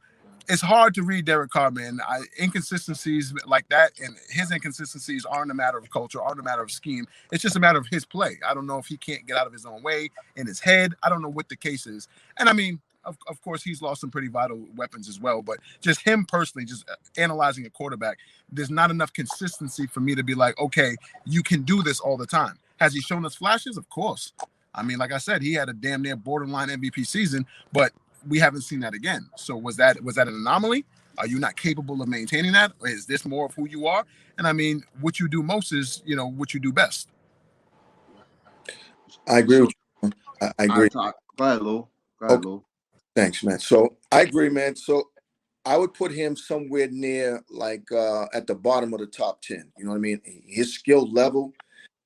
it's hard to read Derek Carr, man. Inconsistencies like that, and his inconsistencies aren't a matter of culture, aren't a matter of scheme. It's just a matter of his play. I don't know if he can't get out of his own way in his head. I don't know what the case is. And I mean, of course, he's lost some pretty vital weapons as well. But just him personally, just analyzing a quarterback, there's not enough consistency for me to be like, okay, you can do this all the time. Has he shown us flashes? Of course. I mean, like I said, he had a damn near borderline MVP season, but we haven't seen that again. So was that an anomaly? Are you not capable of maintaining that? Or is this more of who you are? And I mean, what you do most is, what you do best. I agree with you. I agree. Go ahead, Lou. Okay. Thanks, man. So I agree, man. So I would put him somewhere near like at the bottom of the top 10. You know what I mean? His skill level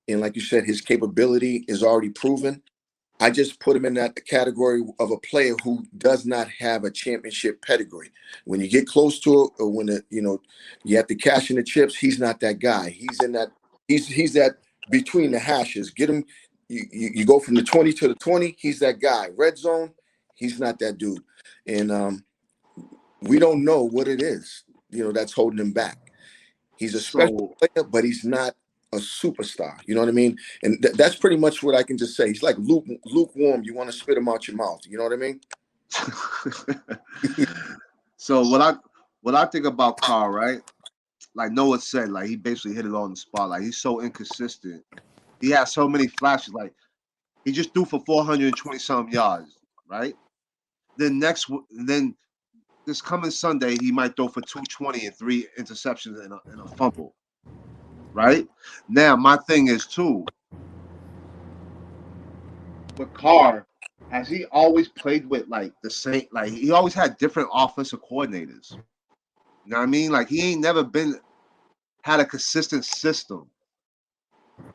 and like you said, his capability is already proven. I just put him in that category of a player who does not have a championship pedigree. When you get close to it, or when you have to cash in the chips, he's not that guy. He's in that. He's that between the hashes. Get him. You go from the 20 to the 20. He's that guy. Red zone. He's not that dude. And we don't know what it is. That's holding him back. He's a special player, but he's not a superstar. You know what I mean? And that's pretty much what I can just say. He's like lukewarm. You want to spit him out your mouth. You know what I mean? So what I think about Carr, right? Like Noah said, like he basically hit it on the spot. Like he's so inconsistent. He has so many flashes. Like he just threw for 420 some yards, right? Then this coming Sunday, he might throw for 220 and 3 interceptions and a fumble. Right? Now, my thing is, too, with Carr, has he always played with, like, the same, like, he always had different offensive coordinators. You know what I mean? Like, he ain't never had a consistent system.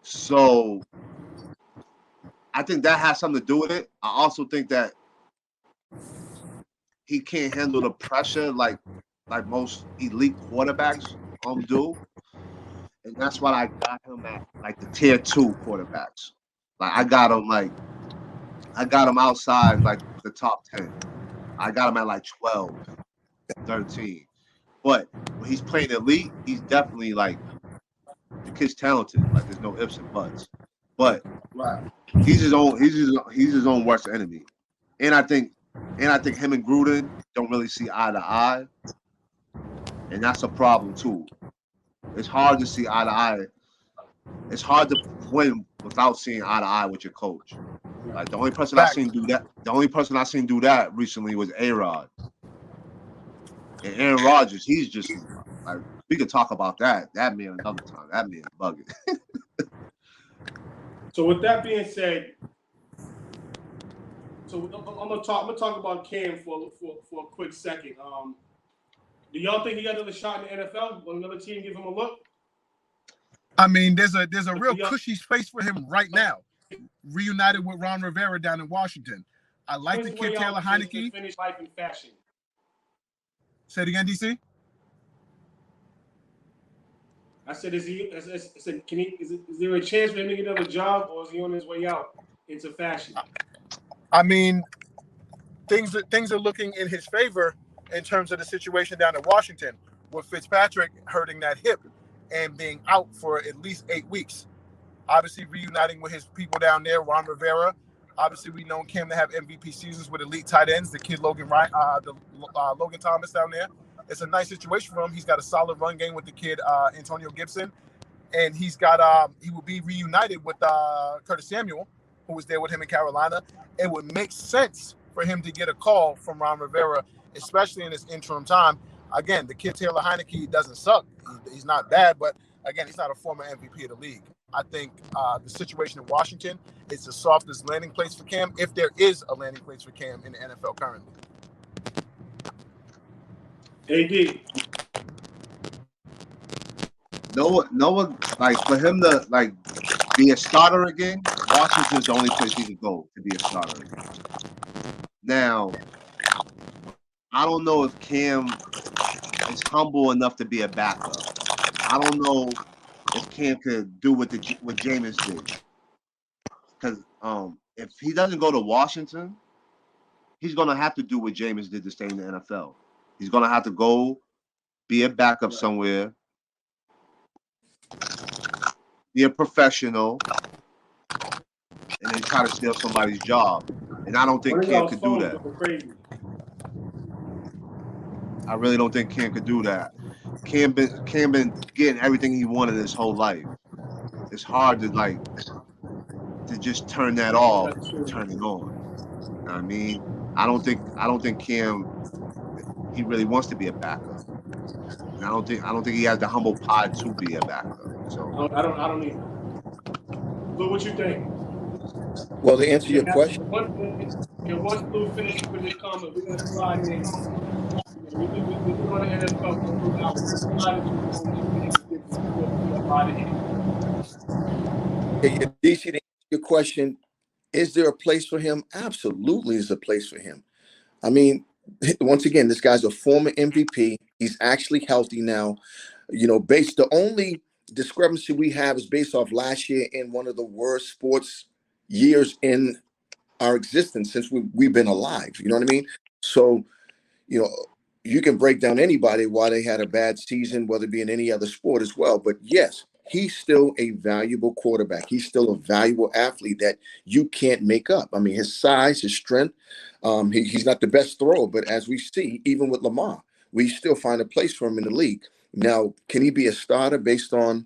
So, I think that has something to do with it. I also think that he can't handle the pressure like most elite quarterbacks do. And that's why I got him at like the tier 2 quarterbacks. Like I got him outside like the top 10. I got him at like 12, 13. But when he's playing elite, he's definitely like the kid's talented. Like there's no ifs and buts. But he's his own worst enemy. And I think him and Gruden don't really see eye to eye. And that's a problem too. It's hard to see eye to eye. It's hard to win without seeing eye to eye with your coach. Like the only person I seen do that recently was A-Rod. And Aaron Rodgers, he's just like we could talk about that man another time. That man bugging. So with that being said, so I'm gonna talk about Cam for a quick second. Do y'all think he got another shot in the NFL? Will another team give him a look? I mean, there's a real cushy space for him right now. Reunited with Ron Rivera down in Washington. I like the kid Taylor Heineke. Finish life in fashion. Say it again, DC. I said, is there a chance for him to get another job, or is he on his way out into fashion? I mean, things are looking in his favor in terms of the situation down in Washington with Fitzpatrick hurting that hip and being out for at least 8 weeks. Obviously, reuniting with his people down there, Ron Rivera. Obviously, we know Cam to have MVP seasons with elite tight ends. The kid Logan Thomas down there. It's a nice situation for him. He's got a solid run game with the kid Antonio Gibson, and he will be reunited with Curtis Samuel, who was there with him in Carolina. It would make sense for him to get a call from Ron Rivera, especially in this interim time. Again, the kid Taylor Heineke doesn't suck. He's not bad, but again, he's not a former MVP of the league. I think the situation in Washington is the softest landing place for Cam, if there is a landing place for Cam in the NFL currently. AD. Noah, like for him to like be a starter again, Washington's the only place he could go to be a starter again. Now, I don't know if Cam is humble enough to be a backup. I don't know if Cam could do what Jameis did. Because if he doesn't go to Washington, he's gonna have to do what Jameis did to stay in the NFL. He's gonna have to go be a backup somewhere, be a professional, and then try to steal somebody's job. And I don't think One of Cam y'all's could do phones that. going crazy. I really don't think Cam could do that. Cam been getting everything he wanted his whole life. It's hard to just turn that off That's and true. turn it on. I mean, I don't think Cam he really wants to be a backup. And I don't think he has the humble pie to be a backup. So I don't either. Lou, what you think? Well, to answer your question, Once Lou finishes with his comment, we're gonna slide in. We're doing the NFL for 3 hours. We'll slide into his own opinion and give you a lot of DC, to answer your question, is there a place for him? Absolutely, is a place for him. I mean, once again, this guy's a former MVP. He's actually healthy now. The only discrepancy we have is based off last year in one of the worst sports years in our existence since we've been alive. You know what I mean? So, you know, you can break down anybody why they had a bad season, whether it be in any other sport as well. But yes, he's still a valuable quarterback. He's still a valuable athlete that you can't make up. I mean, his size, his strength, he's not the best thrower, but as we see, even with Lamar, we still find a place for him in the league. Now, can he be a starter based on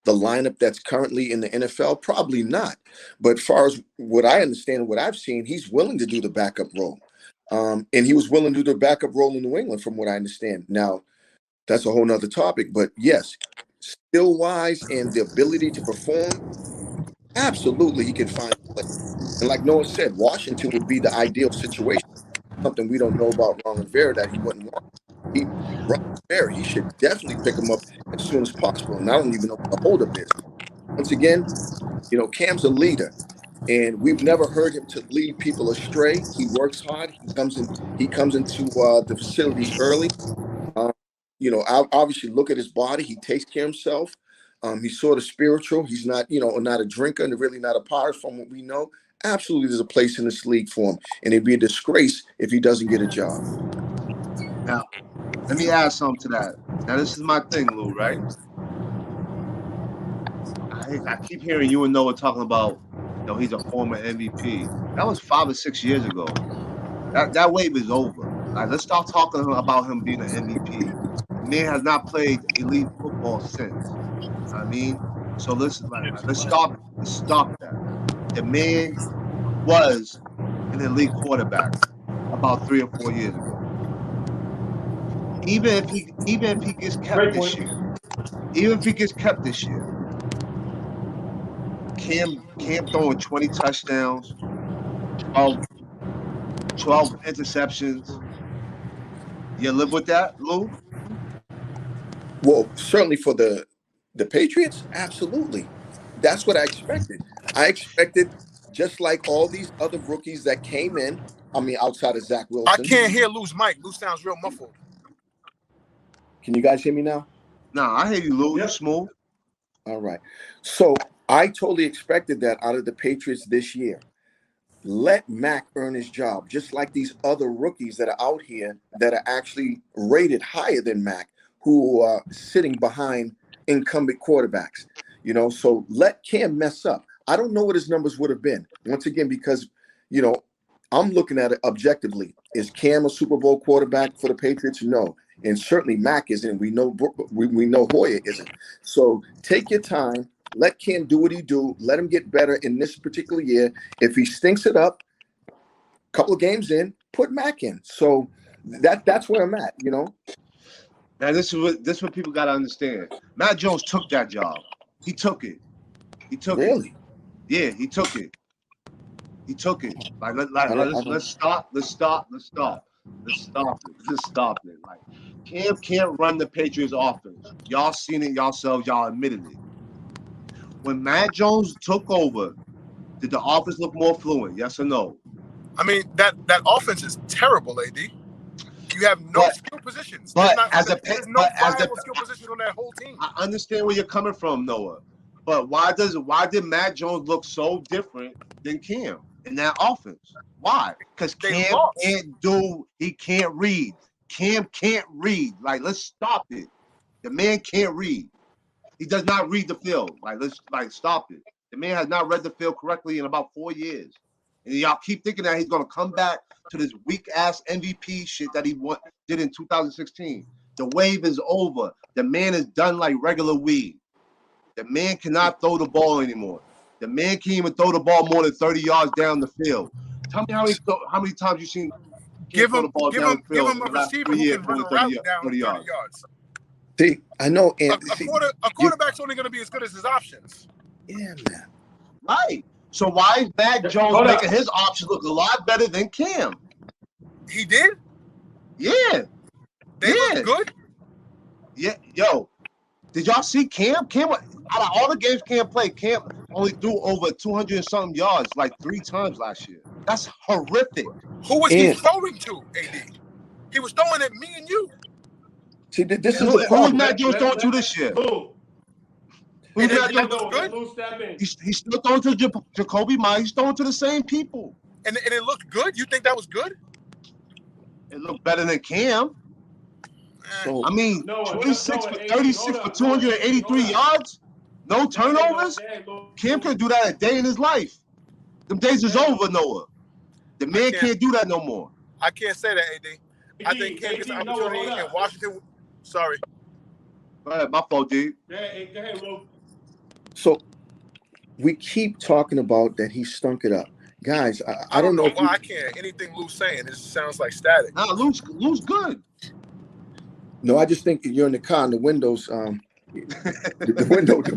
the lineup that's currently in the NFL? Probably not. But as far as what I understand, what I've seen, he's willing to do the backup role. And he was willing to do the backup role in New England, from what I understand. Now, that's a whole nother topic. But yes, skill wise and the ability to perform, absolutely, he can find a place. And like Noah said, Washington would be the ideal situation. Something we don't know about Ron Rivera that he wouldn't want. Ron Rivera, he should definitely pick him up as soon as possible. And I don't even know what the holdup is. Once again, Cam's a leader, and we've never heard him to lead people astray. He works hard. He comes into the facilities early. Um, obviously look at his body. He takes care of himself. He's sort of spiritual. He's not, not a drinker and really not a partier from what we know. Absolutely, there's a place in this league for him, and it'd be a disgrace if he doesn't get a job. now let me add something to that. Now this is my thing, Lou, right? I keep hearing you and Noah talking about, he's a former MVP. That was 5 or 6 years ago. That wave is over. Like, let's start talking about him being an MVP. The man has not played elite football since. I mean, so let's stop that. The man was an elite quarterback about 3 or 4 years ago. Even if he gets kept Great this point. year, even if he gets kept this year, Cam throwing 20 touchdowns, 12 interceptions. You live with that, Lou? Well, certainly for the Patriots, absolutely. That's what I expected. I expected, just like all these other rookies that came in. I mean, outside of Zach I Wilson. can't hear Lou's mic. Lou sounds real muffled. Can you guys hear me now? Nah, I hear you, Lou. You Yep. smooth. All right. So I totally expected that out of the Patriots this year. Let Mac earn his job, just like these other rookies that are out here that are actually rated higher than Mac, who are sitting behind incumbent quarterbacks. So let Cam mess up. I don't know what his numbers would have been. Once again, because, I'm looking at it objectively. Is Cam a Super Bowl quarterback for the Patriots? No. And certainly Mac isn't. We know Hoyer isn't. So take your time. Let Cam do what he do. Let him get better in this particular year. If he stinks it up, a couple of games in, put Mac in. So that's where I'm at. Now this is what people gotta understand. Matt Jones took that job. He took it. He took it. Really. Yeah, he took it. He took it. Let's stop it. Like, Cam can't run the Patriots offense. Y'all seen it yourselves. Y'all admitted it. When Matt Jones took over, did the offense look more fluent? Yes or no? I mean, that offense is terrible, AD. You have no skill positions. There's no viable skill positions on that whole team. I understand where you're coming from, Noah. But why did Matt Jones look so different than Cam in that offense? Why? Because Cam can't read. Cam can't read. Like, let's stop it. The man can't read. He does not read the field. Let's stop it. The man has not read the field correctly in about 4 years. And y'all keep thinking that he's gonna come back to this weak ass MVP shit that he did in 2016. The wave is over. The man is done like regular weed. The man cannot throw the ball anymore. The man can't even throw the ball more than 30 yards down the field. Tell me how many times you've seen Give throw him, the ball give down him, the give field him in a the last receiver 3 who years can run more a than route down 30 30 yards. yards. See, I know. A And see, quarterback's only going to be as good as his options. yeah, man. Right. So why is Mac Jones Hold making up. his options look a lot better than Cam? He did? Yeah. They Yeah. look good? Yeah. Yo, did y'all see Cam? Cam, out of all the games Cam played, Cam only threw over 200 and something yards like 3 times last year. That's horrific. Who was he And throwing to, AD? He was throwing at me and you. see, this is Who the was problem. Mac Jones throwing to this year? Lou, Who's And Mac that Jones? looks good? Lou, step in. He's still throwing to Jacoby Myers. He's throwing to the same people. And it looked good? You think that was good? It looked better than Cam. So I mean, Noah, 26 Noah, for AD, 36 hold for up, Noah, 283 AD, hold up. yards. No turnovers. Cam could do that a day in his life. Them days is over, Noah. The man can't do that no more. I can't say that, AD. I think Cam gets an opportunity in Washington. Sorry. Go ahead, my fault, D. Go ahead, Lou. So we keep talking about that he stunk it up. Guys, I don't know why I can't. Anything Lou's saying, it sounds like static. Nah, Lou's good. No, I just think you're in the car and the windows, the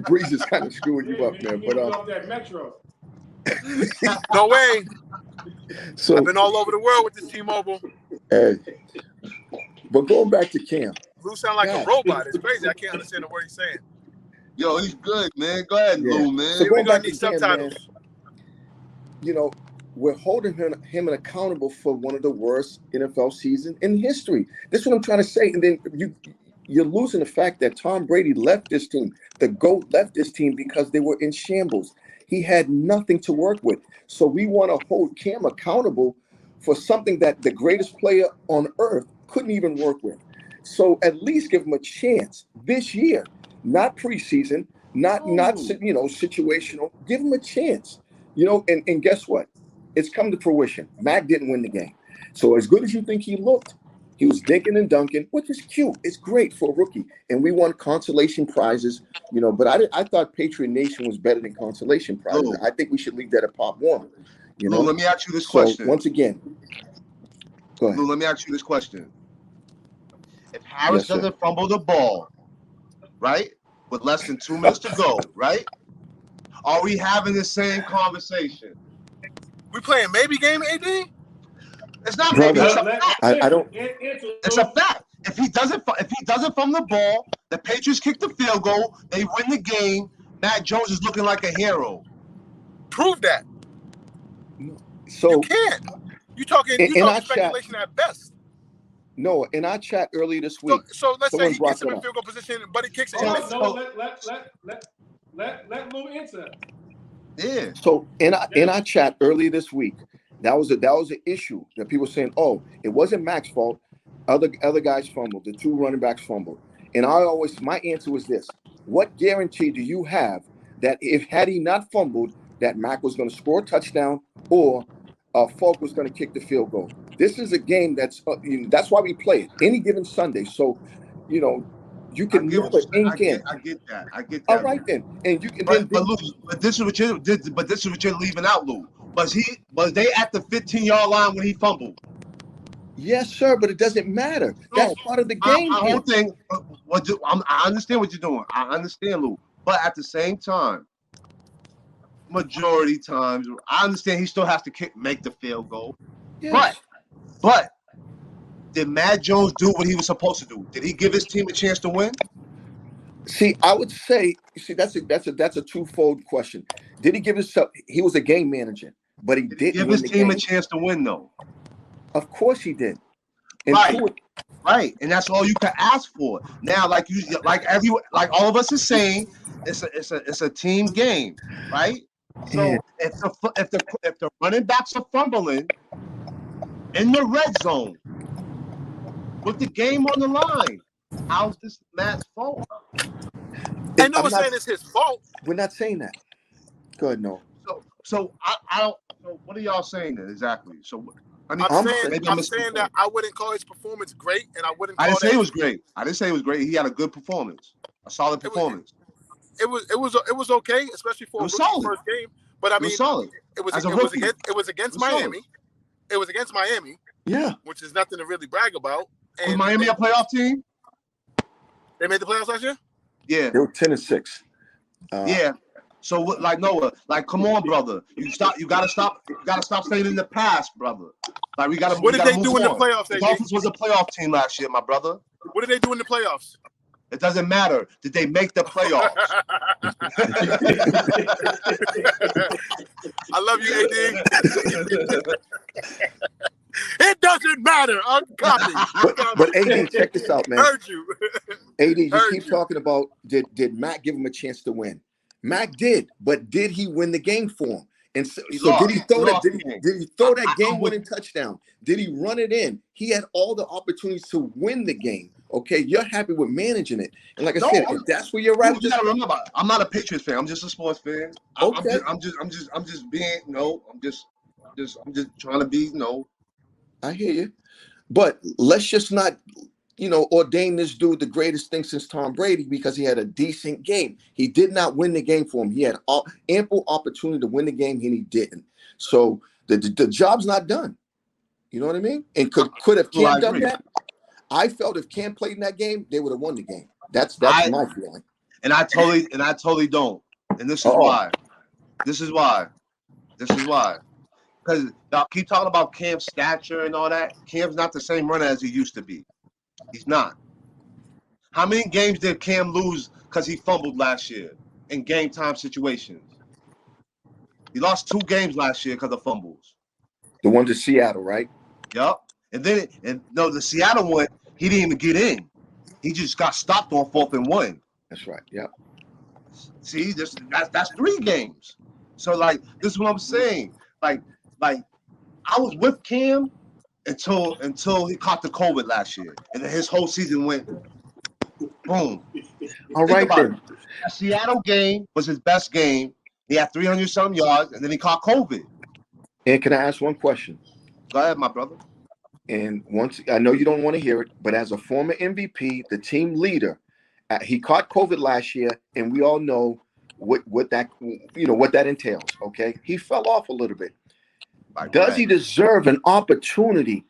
breeze is kind of screwing you up, man. But off that Metro. No way. So I've been all over the world with this T-Mobile. But going back to Cam. Lou sound like a robot. It's crazy. I can't understand the word he's saying. Yo, he's good, man. Go ahead, Lou, man. So going back to these Cam, subtitles. man, you know, we're holding him accountable for one of the worst NFL seasons in history. This is what I'm trying to say. And then you're losing the fact that Tom Brady left this team. The GOAT left this team because they were in shambles. He had nothing to work with. So we want to hold Cam accountable for something that the greatest player on earth couldn't even work with. So at least give him a chance this year, not preseason, not situational. Give him a chance, and guess what? It's come to fruition. Mac didn't win the game. So as good as you think he looked, he was dinking and dunking, which is cute. It's great for a rookie. And we won consolation prizes, but I thought Patriot Nation was better than consolation prizes. Lou. I think we should leave that at Pop Warner. Lou, let me ask you this So question. once again, go ahead. Lou, let me ask you this question. If Harris Yes, doesn't fumble the ball, right, with less than 2 minutes to go, right, are we having the same conversation? We playing maybe game, AD? It's not Brother, maybe. It's a fact. I don't. It's a fact. If he doesn't fumble the ball, the Patriots kick the field goal, they win the game. Mac Jones is looking like a hero. Prove that. So you can't. You talking speculation at best. No, in our chat earlier this week. So let's say he gets him in up. field goal position, but he kicks it. Let Lou answer. Yeah. So in our chat earlier this week, that was an issue that people were saying, oh, it wasn't Mac's fault. Other guys fumbled. The 2 running backs fumbled. And my answer was this: what guarantee do you have that had he not fumbled, that Mac was going to score a touchdown or Falk was going to kick the field goal? This is a game that's why we play it any given Sunday. So, you can never ink in. I get that. All right then, and you can. But this is what you're leaving out, Lou. Was they at the 15-yard line when he fumbled? Yes, sir, but it doesn't matter. That's part of the game. My whole thing. I understand what you're doing. I understand, Lou. But at the same time, majority times, I understand he still has to make the field goal. Yes. But did Mac Jones do what he was supposed to do? Did he give his team a chance to win? See, I would say, that's a twofold question. Did he give himself? He was a game manager, but he didn't give his team a chance to win, though. Of course he did. And right, and that's all you can ask for. Now, like all of us are saying, it's a team game, right? So if the running backs are fumbling in the red zone, with the game on the line. How's this Matt's fault? And no one's saying it's his fault. We're not saying that. Go ahead, no. So I don't. So what are y'all saying then exactly? So I'm saying that I wouldn't call his performance great, and I wouldn't. I didn't say it was great. I didn't say it was great. He had a good performance, a solid performance. It was okay, especially for a rookie's first game. But I mean, it was against Miami. It was against Miami. Yeah, which is nothing to really brag about. And was Miami a playoff team? They made the playoffs last year. Yeah, they were 10-6. Yeah. So like Noah, like come on, brother. You gotta stop staying in the past, brother. Like we gotta. What did they do in the playoffs? The Dolphins was a playoff team last year, my brother. What did they do in the playoffs? It doesn't matter. Did they make the playoffs? I love you, AD. It doesn't matter. I'm copying. But AD, check this out, man. Heard you. AD, just keep talking about did Matt give him a chance to win? Matt did, but did he win the game for him? And so did he throw that? Did he throw that game-winning touchdown? Did he run it in? He had all the opportunities to win the game. Okay, you're happy with managing it, and like I said, if that's where you're at. Remember, I'm not a Patriots fan. I'm just a sports fan. Okay. I'm just being I'm just trying to be I hear you, but let's just not ordain this dude the greatest thing since Tom Brady because he had a decent game. He did not win the game for him. He had ample opportunity to win the game, and he didn't. So the job's not done. You know what I mean? And could have Cam done that? I felt if Cam played in that game, they would have won the game. That's my feeling. And I totally don't. And this is why. This is why. Because y'all keep talking about Cam's stature and all that. Cam's not the same runner as he used to be. He's not. How many games did Cam lose because he fumbled last year in game time situations? He lost 2 games last year because of fumbles. The one to Seattle, right? Yup. And then the Seattle one, he didn't even get in. He just got stopped on 4th and 1. That's right. Yeah. See, that's 3 games. So like this is what I'm saying. Like I was with Cam until he caught the COVID last year, and then his whole season went boom. All right then. That Seattle game was his best game. He had 300-some yards, and then he caught COVID. And can I ask one question? Go ahead, my brother. And once I know you don't want to hear it, but as a former MVP, the team leader, he caught COVID last year, and we all know what that what that entails. Okay, he fell off a little bit. Does he deserve an opportunity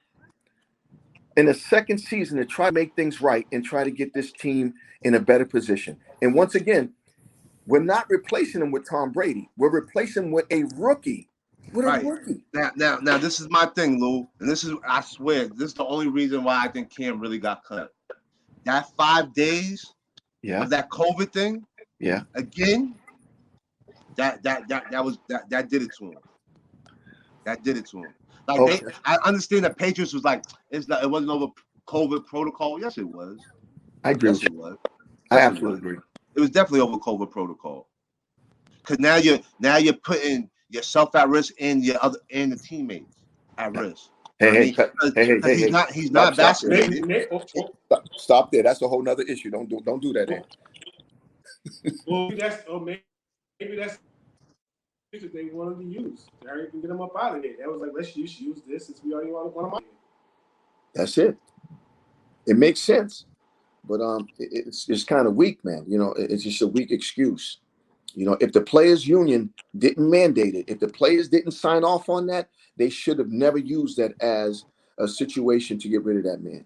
in the second season to try to make things right and try to get this team in a better position? And once again, we're not replacing him with Tom Brady. We're replacing him with a rookie. Now, this is my thing, Lou, and this is, I swear, this is the only reason why I think Cam really got cut. That 5 days of that COVID thing, again, that did it to him. That did it to him. Like I understand the Patriots was like it wasn't over COVID protocol. Yes, it was. I agree. Yes, it was. I absolutely agree. It was definitely over COVID protocol. Because now you're putting yourself at risk and the teammates at risk. Hey, he's not vaccinated. Stop there. That's a whole nother issue. Don't do that. Well, maybe that's that they wanted to use. They already can get them up out of here. That was like, let's use this since we already want them out. That's it. It makes sense, but it's kind of weak, man. It's just a weak excuse. If the players' union didn't mandate it, if the players didn't sign off on that, they should have never used that as a situation to get rid of that man.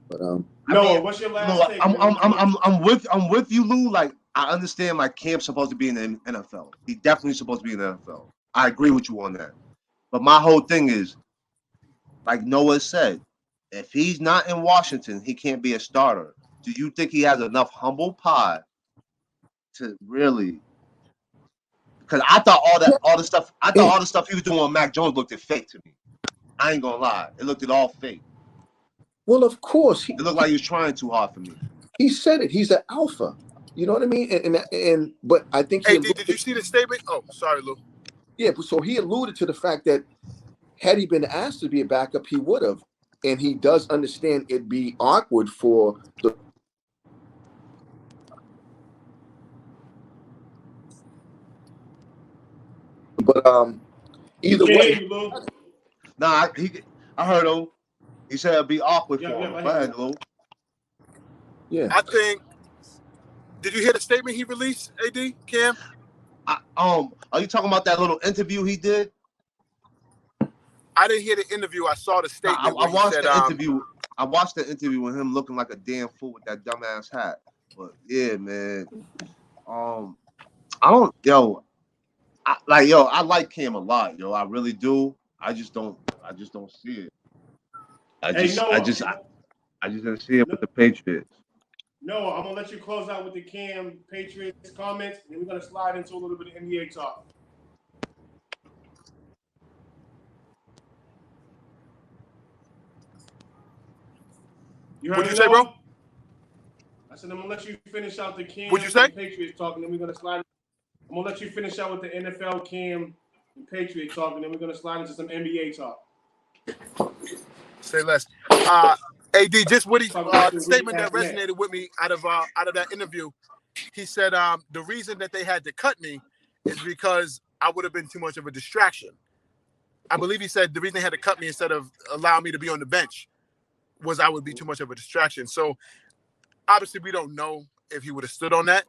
But what's your last take? I'm with you, Lou. Like I understand, like Cam's supposed to be in the NFL. He definitely supposed to be in the NFL. I agree with you on that. But my whole thing is, like Noah said, if he's not in Washington, he can't be a starter. Do you think he has enough humble pie to really? Because I thought all the stuff he was doing on Mac Jones looked fake to me. I ain't gonna lie, it looked all fake. Well, of course, it looked like he was trying too hard for me. He said it. He's an alpha. You know what I mean? But I think. Hey, did you see the statement? Oh, sorry, Lou. Yeah, so he alluded to the fact that had he been asked to be a backup, he would have. And he does understand it'd be awkward for the. But either Can't way, hear you, Lou. Nah, I heard him. He said it'd be awkward Yeah, for yeah, him. I Go hear ahead, you. Lou. yeah. I think. Did you hear the statement he released, AD, Cam? Are you talking about that little interview he did? I didn't hear the interview. I saw the Nah, statement I where he watched said, the interview. I watched the interview with him looking like a damn fool with that dumbass hat. But yeah, man. I don't, I like Cam a lot, yo. I really do. I just don't see it. I Hey, just didn't see it with the Patriots. Noah, I'm gonna let you close out with the Cam Patriots comments, and then we're gonna slide into a little bit of NBA talk. You heard What'd me, you say, Noah? bro? I said I'm gonna let you finish out the Cam What'd you say? and Patriots talk, and then we're gonna slide. I'm gonna let you finish out with the NFL Cam and Patriot talk, and then we're gonna slide into some NBA talk. Say less. AD, just what he Talk about the the statement that recap next. resonated with me out of that interview. He said the reason that they had to cut me is because I would have been too much of a distraction. I believe he said the reason they had to cut me instead of allowing me to be on the bench was I would be too much of a distraction. So obviously we don't know if he would have stood on that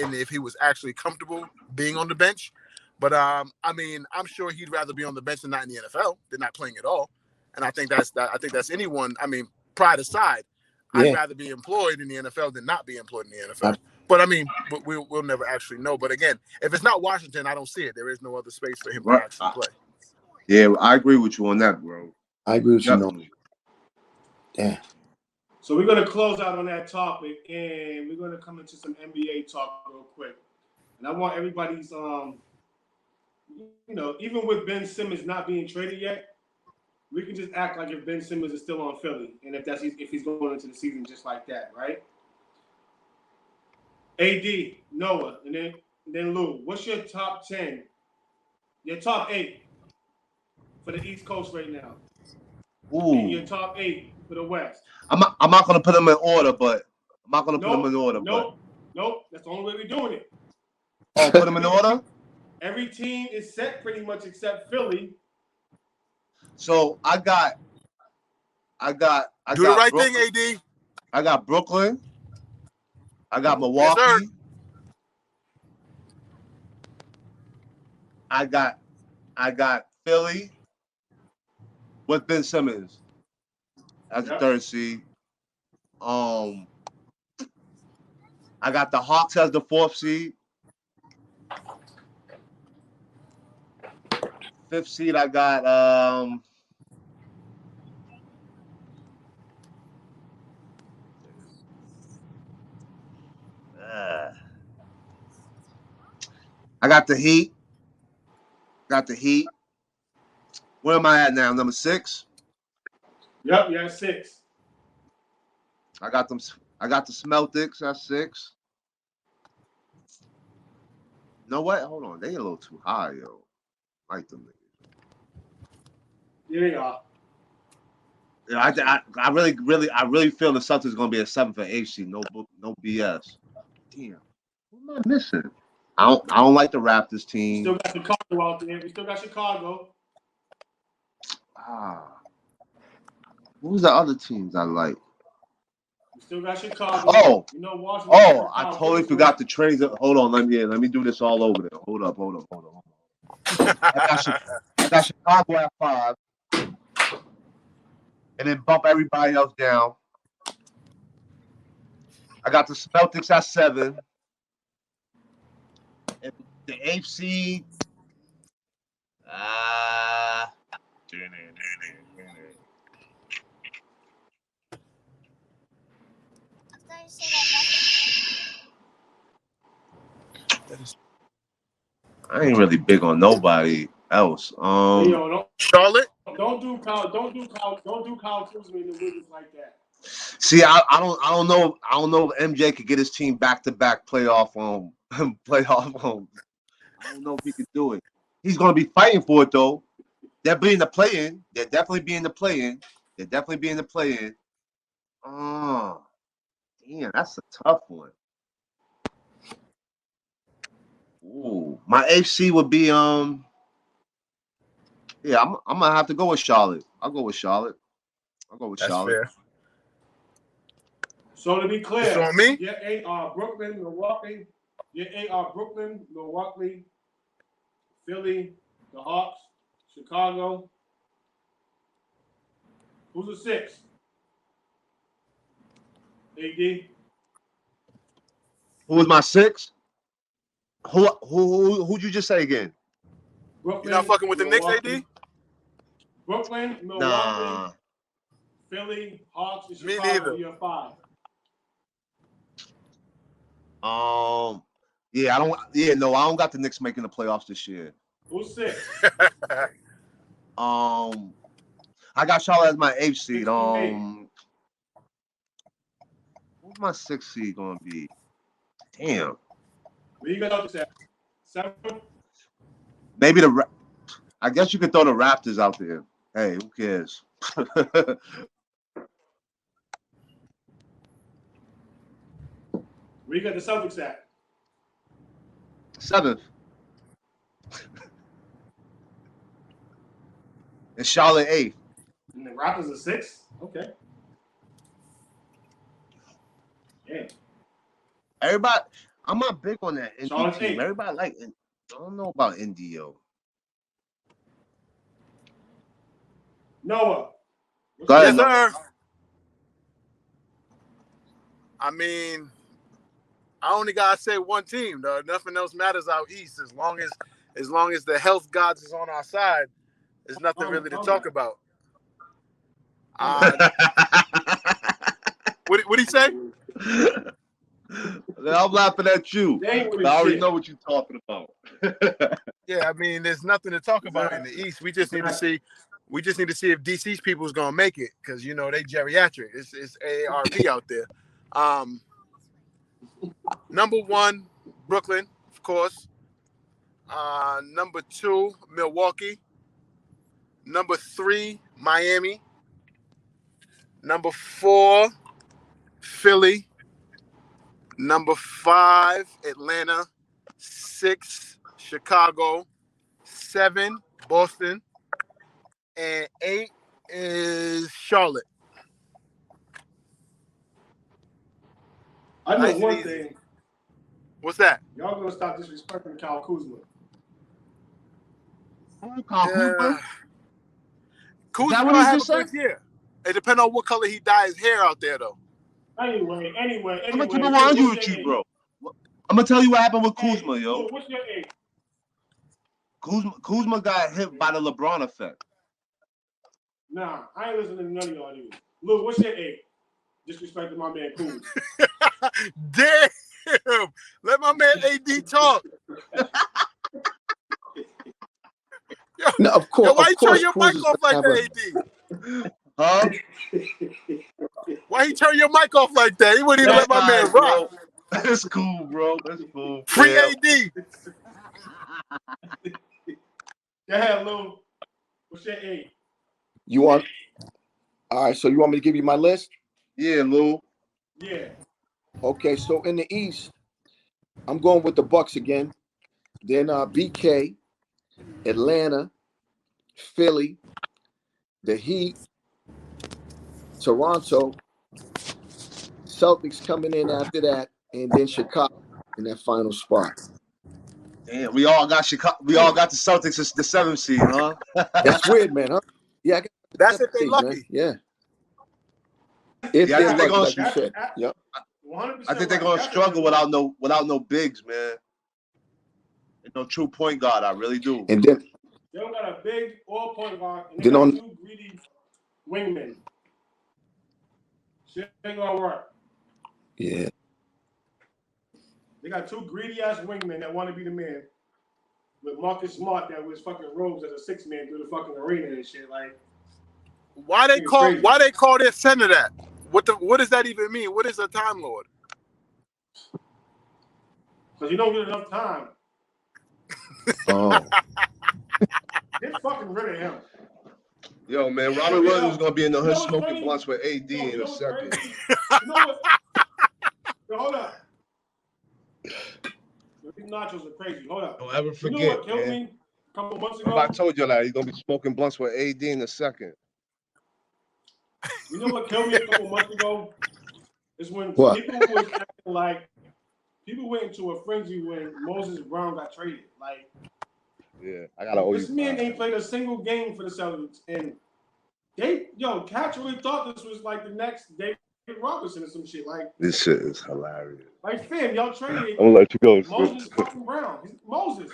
and if he was actually comfortable being on the bench. But I mean, I'm sure he'd rather be on the bench than not in the NFL than not playing at all. And I think that's anyone. I mean, pride aside, Yeah. I'd rather be employed in the NFL than not be employed in the NFL. But I mean, we'll never actually know. But again, if it's not Washington, I don't see it. There is no other space for him to actually play. Yeah, I agree with you on that, bro. I agree with you. Definitely. Yeah. So we're gonna close out on that topic, and we're gonna come into some NBA talk real quick. And I want everybody's, even with Ben Simmons not being traded yet, we can just act like if Ben Simmons is still on Philly, and if he's going into the season just like that, right? AD, Noah, and then Lou. What's your top 10? Your top 8 for the East Coast right now. Ooh. And your top 8 for the West. I'm not gonna put them in order, but Nope. That's the only way we're doing it. Oh, put them in order. Every team is set pretty much except Philly. So I got Do the right Brooklyn. thing, AD. I got Brooklyn. I got Milwaukee. Yes, sir. I got Philly with Ben Simmons as the third seed. I got the Hawks as the 4th seed. 5th seed, I got I got the Heat. Where am I at now? Number 6? Yep, you're at 6. I got the Celtics at 6. No, what? Hold on. They a little too high, yo. Like them niggas. There you are. Yeah, I really feel the Celtics are gonna be a 7th or 8th seed. No BS. Damn. What am I missing? I don't like the Raptors team. We still got Chicago out there. We still got Chicago. Who's the other teams I like? We still got Chicago. Oh, Washington. I totally forgot the trades. Hold on, let me do this all over there. Hold up. I got Chicago at 5, and then bump everybody else down. I got the Celtics at 7. And the 8th seed. I ain't really big on nobody else. Charlotte. Don't do Kyle Kuzma in the Wizards like that. See, I don't know if MJ could get his team back-to-back playoff. I don't know if he could do it. He's gonna be fighting for it though. They're being the play-in. They're definitely being the play-in. They're definitely being the play-in. Oh, damn, that's a tough one. Ooh, my AFC would be yeah, I'm gonna have to go with Charlotte. I'll go with Charlotte. That's Charlotte. fair. So to be clear, It's on me? your eight are Brooklyn, Milwaukee. Your eight are Brooklyn, Milwaukee, Philly, the Hawks, Chicago. Who's the six? AD. Who was my 6? Who'd you just say again? Brooklyn, You're not fucking with the Knicks, Milwaukee. AD? Brooklyn, Milwaukee, Nah. Philly, Hawks, and Me Chicago. neither. Year 5. Yeah, I don't got the Knicks making the playoffs this year. Who's 6? I got Charlotte as my 8th seed. 68. Who's my 6th seed gonna be? Damn. Where you got to 7? Maybe I guess you could throw the Raptors out there. Hey, who cares? Where you got the Celtics at? 7th. And Charlotte 8th. And the Raptors are 6? Okay. Yeah. Everybody, I'm not big on that Indy Charlotte team. 8th. Everybody I don't know about Indy, yo. Noah. Go ahead, Yes, Noah. sir. I mean, I only gotta say one team, though. Nothing else matters out east. As long as the health gods is on our side, there's nothing really to talk about. What he say? I'm laughing at you. They ain't with I already shit. know what you're talking about. Yeah, I mean, there's nothing to talk about in the East. We just need to see. We just need to see if DC's people is gonna make it, because you know they geriatric. It's AARP out there. Number 1, Brooklyn, of course. Number 2, Milwaukee. Number 3, Miami. Number 4, Philly. Number 5, Atlanta. 6, Chicago. 7, Boston. And 8 is Charlotte. I know Nice and one easy. thing. What's that? Y'all gonna stop disrespecting Kyle Kuzma. Kuzma that what gonna he have a just good said? year. It depends on what color he dyes his hair out there, though. Anyway. I'm gonna keep it 100 with you, bro. I'm gonna tell you what happened with Kuzma, yo. What's your age? Kuzma got hit by the LeBron effect. Nah, I ain't listening to none of y'all niggas. Lou, what's your age? Disrespecting my man Kuz. Damn! Let my man AD talk. No, of course. Yo, why you turn of your course mic off like that, AD? Huh? Why he turn your mic off like that? He wouldn't even let my man rock. It's cool, bro. It's cool. Free Yeah. AD. Go ahead, Lou. What's your age? You want? All right. So you want me to give you my list? Yeah, Lou. Yeah. Okay. So in the East, I'm going with the Bucks again. Then BK, Atlanta, Philly, the Heat, Toronto, Celtics coming in after that, and then Chicago in that final spot. Damn, we all got Chicago. We all got the Celtics as the 7th seed, huh? That's weird, man. Huh? Yeah, I got That's if they seed, lucky. man. Yeah. If Yeah, I they're think they lucky, gonna- like you said. Yep. 100%. I think they're gonna struggle without no bigs, man. And no true point guard. I really do. And then They don't got a big all point guard, and they Then got on- 2 greedy wingmen. Shit ain't gonna work. yeah. They got 2 greedy ass wingmen that want to be the man. With Marcus Smart that was fucking robes as a 6-man through the fucking arena and shit. Like, Why they It's call crazy. their center that? What does that even mean? What is a Time Lord? because you don't get enough time. Oh. Get fucking rid of him. Yo, man, Robert Williams is gonna be in the hood what's smoking funny? blunts with AD Yo, in a second. crazy? You know what? Yo, hold up. These nachos are crazy. Hold up. Don't ever You forget, know what killed man. me a couple months Remember I ago? told you that he's gonna be smoking blunts with AD in a second. You know what killed me a couple months ago? Is when What? people was acting like people went into a frenzy when Moses Brown got traded. Like, Yeah, I gotta owe this you. man ain't played a single game for the Celtics, and Catch really thought this was like the next David Robinson or some shit. Like, This shit is hilarious. like, fam, y'all traded I'm gonna let you go. Moses fucking Brown. Moses.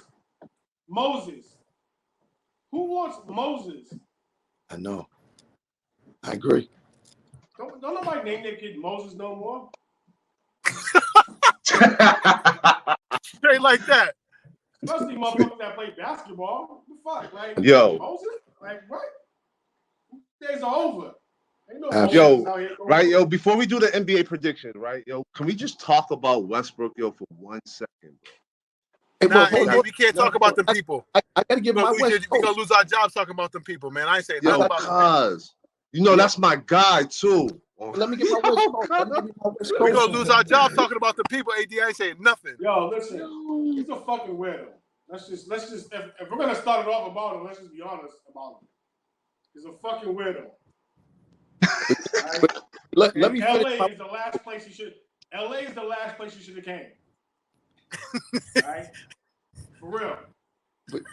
Who wants Moses? I know. I agree. Don't nobody name their kid Moses no more. Straight like that. Especially motherfuckers that play basketball. What the fuck? Like, Yo. Moses? Like, what? Days are over. Ain't no Yo, Moses out here going right, yo, before we do the NBA prediction, right, yo, can we just talk about Westbrook, yo, for 1 second, Hey, Nah, hold AD, on. we can't talk about them people. I gotta give my We're West gonna Coast. lose our jobs talking about them people, man. I ain't saying bro? nothing Yo, about them. cuz, you know, that's my guy, too. Let me get my West Coast. Let me give you my West We're Coast. gonna lose our jobs talking about the people, AD. I ain't saying nothing. Yo, listen, he's a fucking weirdo. Let's just if we're gonna start it off about him, let's just be honest about him. He's a fucking weirdo. Right? Let me LA finish. is the last place he should. LA is the last place he should have came. Right? For real.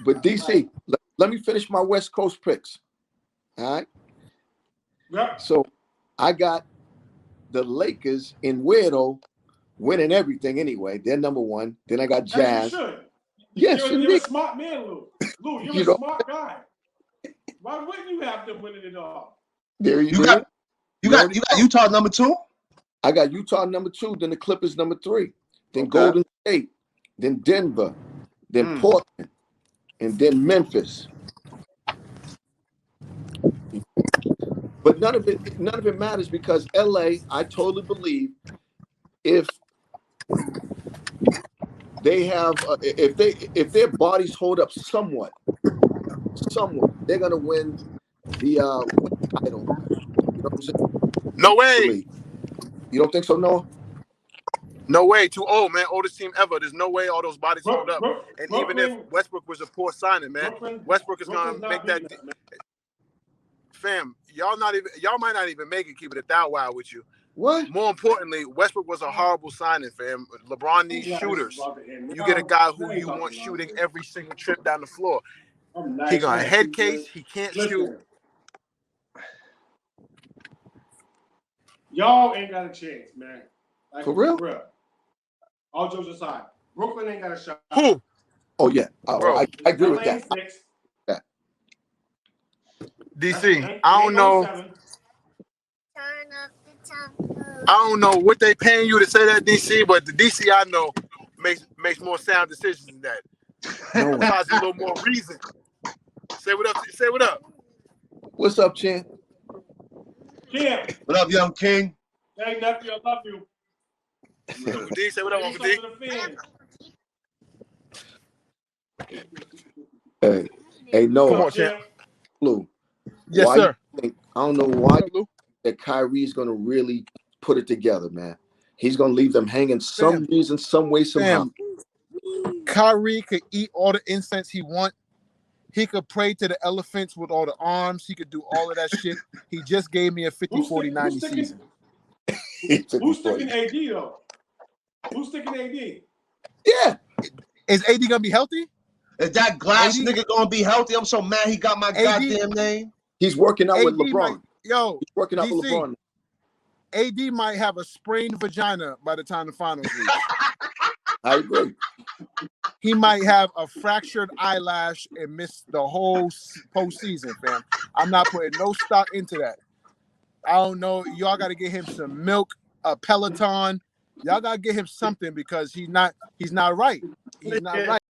But DC, let me finish my West Coast picks. All right. Yep. So I got the Lakers in weirdo winning everything anyway. They're number one. Then I got As Jazz. you should. Yes, You're a indeed. smart man, Lou. Lou, you're You a know- smart guy. Why wouldn't you have them winning it all? There You go. got Utah number 2? I got Utah number 2, then the Clippers number 3, then Okay. Golden State, then Denver, then Portland, and then Memphis. But none of it matters because LA, I totally believe, if they have if their bodies hold up somewhat, they're gonna win the title. You know what I'm saying? No way. You don't think so, Noah? No way. Too old, man. Oldest team ever. There's no way all those bodies hold up. And even if Westbrook was a poor signing, man, Westbrook is gonna make that. Fam, y'all might not even make it. Keep it 1,000 with you. What? More importantly, Westbrook was a horrible signing, fam. LeBron needs shooters. You get a guy who you want shooting every single trip down the floor. He got a head case. He can't shoot. Y'all ain't got a chance, man. Like, For real? All jokes aside, Brooklyn ain't got a shot. Who? Oh yeah, I agree with that. DC, I don't know what they paying you to say that, DC, but the DC I know makes more sound decisions than that. No. Provides a little more reason. Say what up. Say what up. What's up, Chan? Kim. What up, young king? Hey, nephew, I love you. Uncle D, say what up, Uncle D. Hey, Noah. Come on, champ. Lou. Yes, sir. I don't know why that Kyrie's going to really put it together, man. He's going to leave them hanging some reason, some way, somehow. Kyrie could eat all the incense he want. He could pray to the elephants with all the arms. He could do all of that shit. He just gave me a 50-40-90 season. Who's sticking AD, though? Who's sticking AD? Yeah. Is AD going to be healthy? Is that Glass nigga going to be healthy? I'm so mad he got my goddamn name. He's working out with LeBron. He's working out with LeBron. AD might have a sprained vagina by the time the finals reach. I agree. He might have a fractured eyelash and miss the whole postseason, fam. I'm not putting no stock into that. I don't know. Y'all got to get him some milk, a Peloton. Y'all got to get him something because he's not right. He's not right.